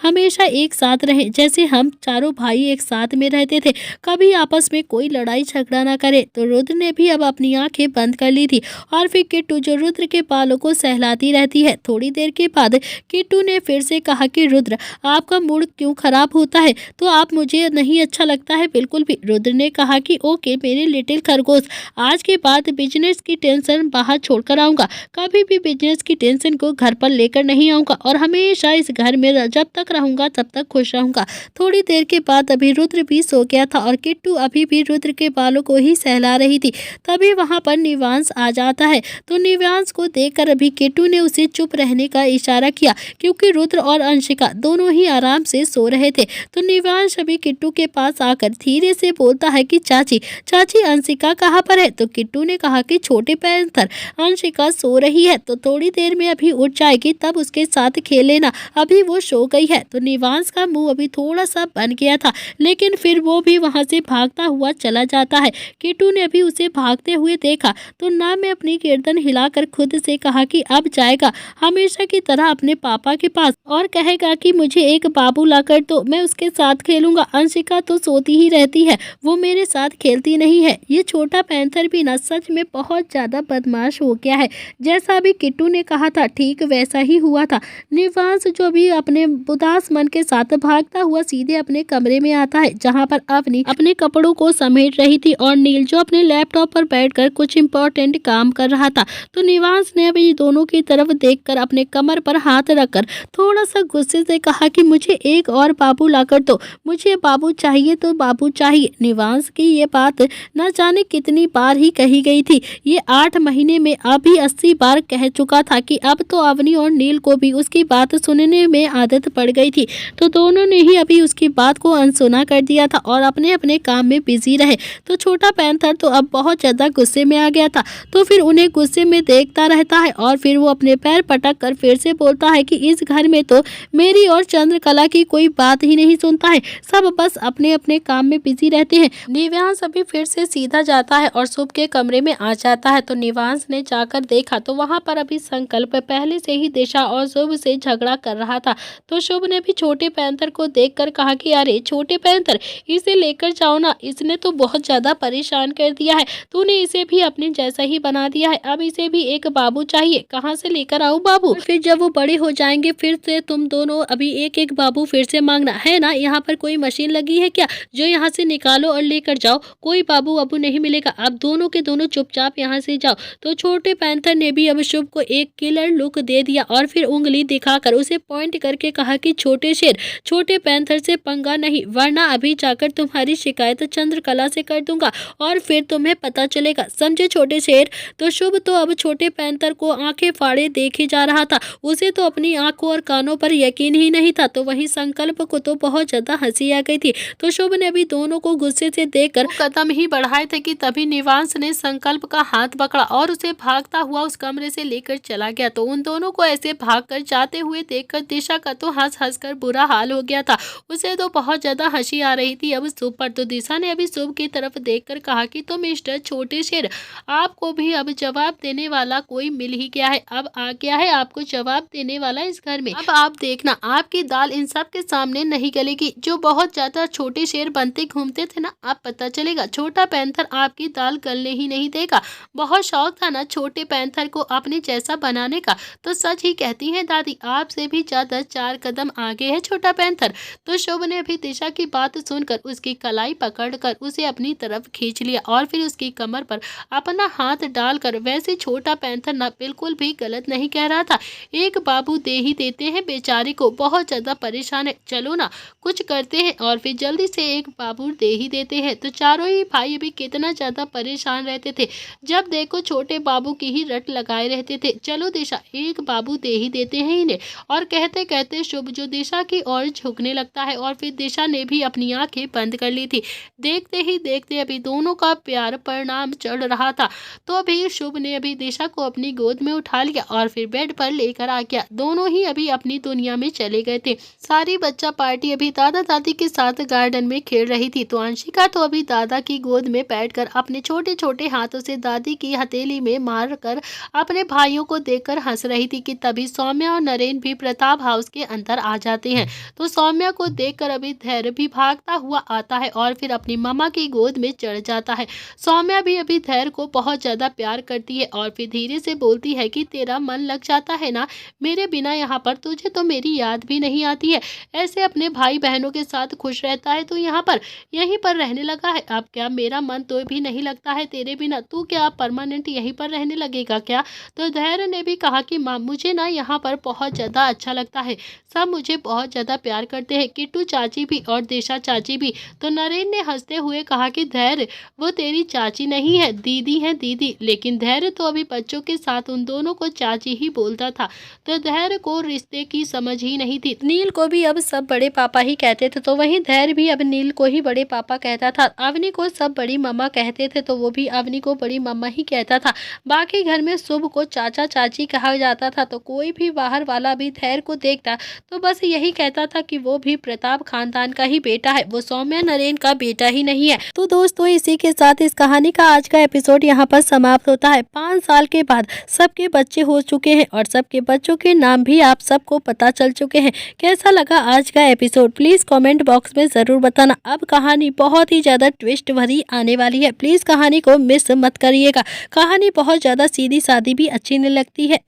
हमेशा एक साथ रहें, जैसे हम चारों भाई एक साथ में रहते थे, कभी आपस में कोई लड़ाई झगड़ा ना करे। तो रुद्र ने भी अब अपनी आंखें बंद कर ली थी और फिर किट्टू जो रुद्र के बालों को सहलाती रहती है। थोड़ी देर के बाद किट्टू ने फिर से कहा कि रुद्र, आपका मूड क्यों खराब होता है? तो आप मुझे नहीं अच्छा लगता है बिल्कुल भी। रुद्र ने कहा कि ओके मेरे लिटिल खरगोश, आज के बाद बिजनेस की टेंशन बाहर छोड़कर आऊंगा। कभी भी बिजनेस की टेंशन को घर पर लेकर नहीं आऊंगा और हमेशा इस घर में जब तक रहूंगा तब तक खुश रहूंगा। थोड़ी देर के बाद अभी रुद्र भी सो गया था और किट्टू अभी भी रुद्र के बालों को ही सहला रही थी। तभी वहां पर निवांश आ जाता है। तो निवांश को देखकर अभी किट्टू ने उसे चुप रहने का इशारा किया क्योंकि रुद्र और अंशिका दोनों ही आराम से सो रहे थे। तो निवांश अभी किट्टू के पास आकर धीरे से बोलता है कि चाची चाची अंशिका कहाँ पर है? तो किट्टू ने कहा कि छोटे पैंथर, अंशिका सो रही है तो थोड़ी देर में अभी उठ जाएगी, तब उसके साथ खेल लेना, अभी वो सो गई है। तो निवांश का मुंह अभी थोड़ा सा बन गया था लेकिन फिर वो भी वहां से भागता हुआ चला जाता है। किट्टू ने अभी उसे भागते हुए देखा तो ना में अपनी गर्दन हिलाकर खुद से कहा कि अब जाएगा हमेशा की तरह अपने पापा के पास और कहेगा कि मुझे एक बाबू लाकर दो, मैं उसके साथ खेलूंगा। अंशिका तो सोती ही रहती है, वो मेरे साथ खेलती नहीं है। ये छोटा पैंथर भी ना सच में बहुत ज़्यादा बदमाश हो गया है। जैसा अभी किट्टू ने कहा था ठीक वैसा ही हुआ था। निवांश जो भी अपने उदास मन के साथ भागता हुआ सीधे अपने कमरे में आता है जहाँ पर अवनी अपने कपड़ों को समेट रही थी और नील जो अपने लैपटॉप पर बैठकर कुछ इम्पोर्टेंट काम कर रहा था। तो निवांश ने अभी दोनों की तरफ देखकर अपने कमर पर हाथ रखकर थोड़ा सा गुस्से से कहा कि मुझे एक और बाबू लाकर दो, मुझे बाबू चाहिए तो बाबू चाहिए। निवांश की ये बात न जाने कितनी बार ही कही गई थी। ये 8 महीने में अभी 80 बार कह चुका था कि अब तो अवनी और नील को भी उसकी बात सुनने में आदत पड़ गई थी। तो दोनों ने ही अभी उसकी बात को अनसुना कर दिया था और अपने अपने काम में बिजी रहे। तो छोटा पैंथर तो अब बहुत ज़्यादा गुस्से में आ गया था। तो फिर उन्हें गुस्से में देखता रहता है और फिर वो अपने पैर पटक कर फिर से बोलता है कि इस घर में तो मेरी और चंद्रकला की कोई बात ही नहीं सुनता है, सब बस अपने अपने काम में बिजी रहते हैं। निवांश अभी फिर से सीधा जाता है और शुभ के कमरे में आ जाता है। तो निवांश ने जाकर देखा तो वहां पर अभी संकल्प पहले से ही दिशा और शुभ से झगड़ा कर रहा था। तो शुभ ने भी छोटे पैंथर को देखकर कहा कि अरे छोटे पैंथर, इसे लेकर जाओ ना, इसने तो बहुत ज्यादा परेशान कर दिया है, तूने इसे भी अपने जैसा ही बना दिया है, अब इसे भी एक बाबू चाहिए, कहाँ से लेकर आओ बाबू? फिर जब वो बड़े हो जाएंगे फिर से तुम दोनों अभी एक एक बाबू फिर से मांगना है ना। यहाँ पर कोई मशीन लगी है क्या जो यहाँ से निकालो और लेकर जाओ? कोई बाबू अबू नहीं मिलेगा, अब दोनों के दोनों चुपचाप यहाँ से जाओ। तो छोटे पैंथर ने भी अब शुभ को एक किलर लुक दे दिया और फिर उंगली दिखाकर उसे पॉइंट करके कहा कि छोटे शेर, छोटे पैंथर से पंगा नहीं, वरना अभी जाकर तुम्हारी शिकायत चंद्रकला से कर दूंगा और फिर तुम्हें पता चलेगा, समझे छोटे शेर? तो शुभ तो अब छोटे पैंथर को आंखें फाड़े देखे जा रहा था। उसे तो अपनी आंख आंखों और कानों पर यकीन ही नहीं था। तो वहीं संकल्प को तो बहुत ज्यादा हंसी आ गई थी। तो शुभ ने भी दोनों को गुस्से से देखकर कदम ही बढ़ाए थे कि तभी निवांश ने संकल्प का हाथ पकड़ा और उसे भागता हुआ उस कमरे से लेकर चला गया। तो उन दोनों को ऐसे भागकर जाते हुए देखकर दिशा का तो हंस हंस कर बुरा हाल हो गया था। उसे तो बहुत ज्यादा हंसी आ रही थी अब शुभ पर। तो दिशा ने अभी शुभ की तरफ देखकर कहा कि तो मिस्टर छोटे शेर, आपको भी अब जवाब देने वाला कोई मिल ही गया है। अब आ गया है आपको जवाब देने वाला इस घर में। अब आप देखना, आपकी दाल इन सब के सामने नहीं गलेगी। जो बहुत ज्यादा छोटे शेर बनते घूमते थे ना, अब पता चलेगा छोटा पैंथर आपकी दाल गलने ही नहीं देगा। बहुत शौक था ना छोटे पैंथर को अपने जैसा बनाने का। तो सच ही कहती है दादी, आपसे भी ज्यादा 4 कदम आगे है छोटा पैंथर। तो शुभ ने भी दिशा की बात सुनकर उसकी कलाई पकड़कर उसे अपनी तरफ खींच लिया और फिर उसकी कमर पर अपना हाथ डालकर, वैसे छोटा पैंथर ना बिल्कुल भी गलत नहीं कह रहा था। एक बाबू दे ही देते हैं बेचारे को, बहुत ज्यादा परेशान है, चलो ना कुछ करते हैं। और फिर जल्दी से एक बाबू दे ही देते हैं। तो चारों ही भाई अभी कितना ज्यादा परेशान रहते थे, जब देखो छोटे बाबू की ही रट लगाए रहते थे। चलो दिशा, एक बाबू दे ही देते हैं इन्हें। और कहते कहते शुभ जो दिशा की ओर झुकने लगता है और फिर दिशा ने भी अपनी आंखें बंद कर ली थी। देखते ही देखते अभी दोनों का प्यार परिणाम चढ़ रहा था। तो अभी शुभ ने अभी दिशा को अपनी गोद में उठा लिया और फिर बेड पर लेकर आ गया। दोनों ही अभी अपनी दुनिया में चले गए थे। सारी बच्चा पार्टी अभी दादा दादी के साथ गार्डन में खेल रही थी। तो अंशिका तो अभी दादा की गोद में बैठकर अपने छोटे छोटे हाथों से दादी की हथेली में मार कर अपने भाइयों को देखकर हंस रही थी कि तभी सौम्या और नरेन भी प्रताप हाउस के अंदर आ जाते हैं। तो सौम्या को देखकर अभी धैर्य भी भागता हुआ आता है और फिर अपनी मामा की गोद में चढ़ जाता है। सौम्या भी अभी धैर्य को बहुत ज्यादा प्यार करती है और फिर धीरे से बोलती है कि तेरा मन लग जाता है ना मेरे बिना यहाँ पर, तुझे तो मेरी याद भी नहीं आती है। ऐसे अपने भाई बहनों के साथ खुश रहता है, तो यहाँ पर यहीं पर रहने लगा है। अब क्या मेरा मन तो भी नहीं लगता है तेरे बिना, तू क्या परमानेंट यहीं पर रहने लगेगा क्या? तो धैर्य ने भी कहा कि माँ, मुझे ना यहाँ पर बहुत ज्यादा अच्छा लगता है, सब मुझे बहुत ज्यादा प्यार करते हैं, किट्टू चाची भी और दिशा चाची भी। तो नरेन ने हंसते हुए कहा कि धैर्य, वो तेरी चाची नहीं है, दीदी है दीदी। लेकिन धैर्य तो अभी बच्चों के साथ उन दोनों को चाची ही बोलता था। तो धैर्य को रिश्ते की समझ ही नहीं थी। नील को भी अब सब बड़े पापा ही कहते थे, तो वहीं धैर्य भी अब नील को ही बड़े पापा कहता था। अवनी को सब बड़ी मम्मा कहते थे, तो वो भी अवनी को बड़ी मम्मा ही कहता था। बाकी घर में शुभ को चाचा चाची कहा जाता था। तो कोई भी बाहर वाला भी धैर्य को देखता तो बस यही कहता था कि वो भी प्रताप खानदान का ही बेटा है, वो सौम्या नरेन का बेटा ही नहीं है। तो दोस्तों, इसी के साथ इस कहानी का आज का एपिसोड यहाँ पर समाप्त होता है। 5 साल के बाद सबके बच्चे हो चुके हैं और सबके बच्चों के नाम भी आप सबको पता चल चुके हैं। कैसा लगा आज का एपिसोड, प्लीज कमेंट बॉक्स में जरूर बताना। अब कहानी बहुत ही ज्यादा ट्विस्ट भरी आने वाली है, प्लीज कहानी को मिस मत करिएगा। कहानी बहुत ज्यादा सीधी सादी भी अच्छी नहीं लगती है।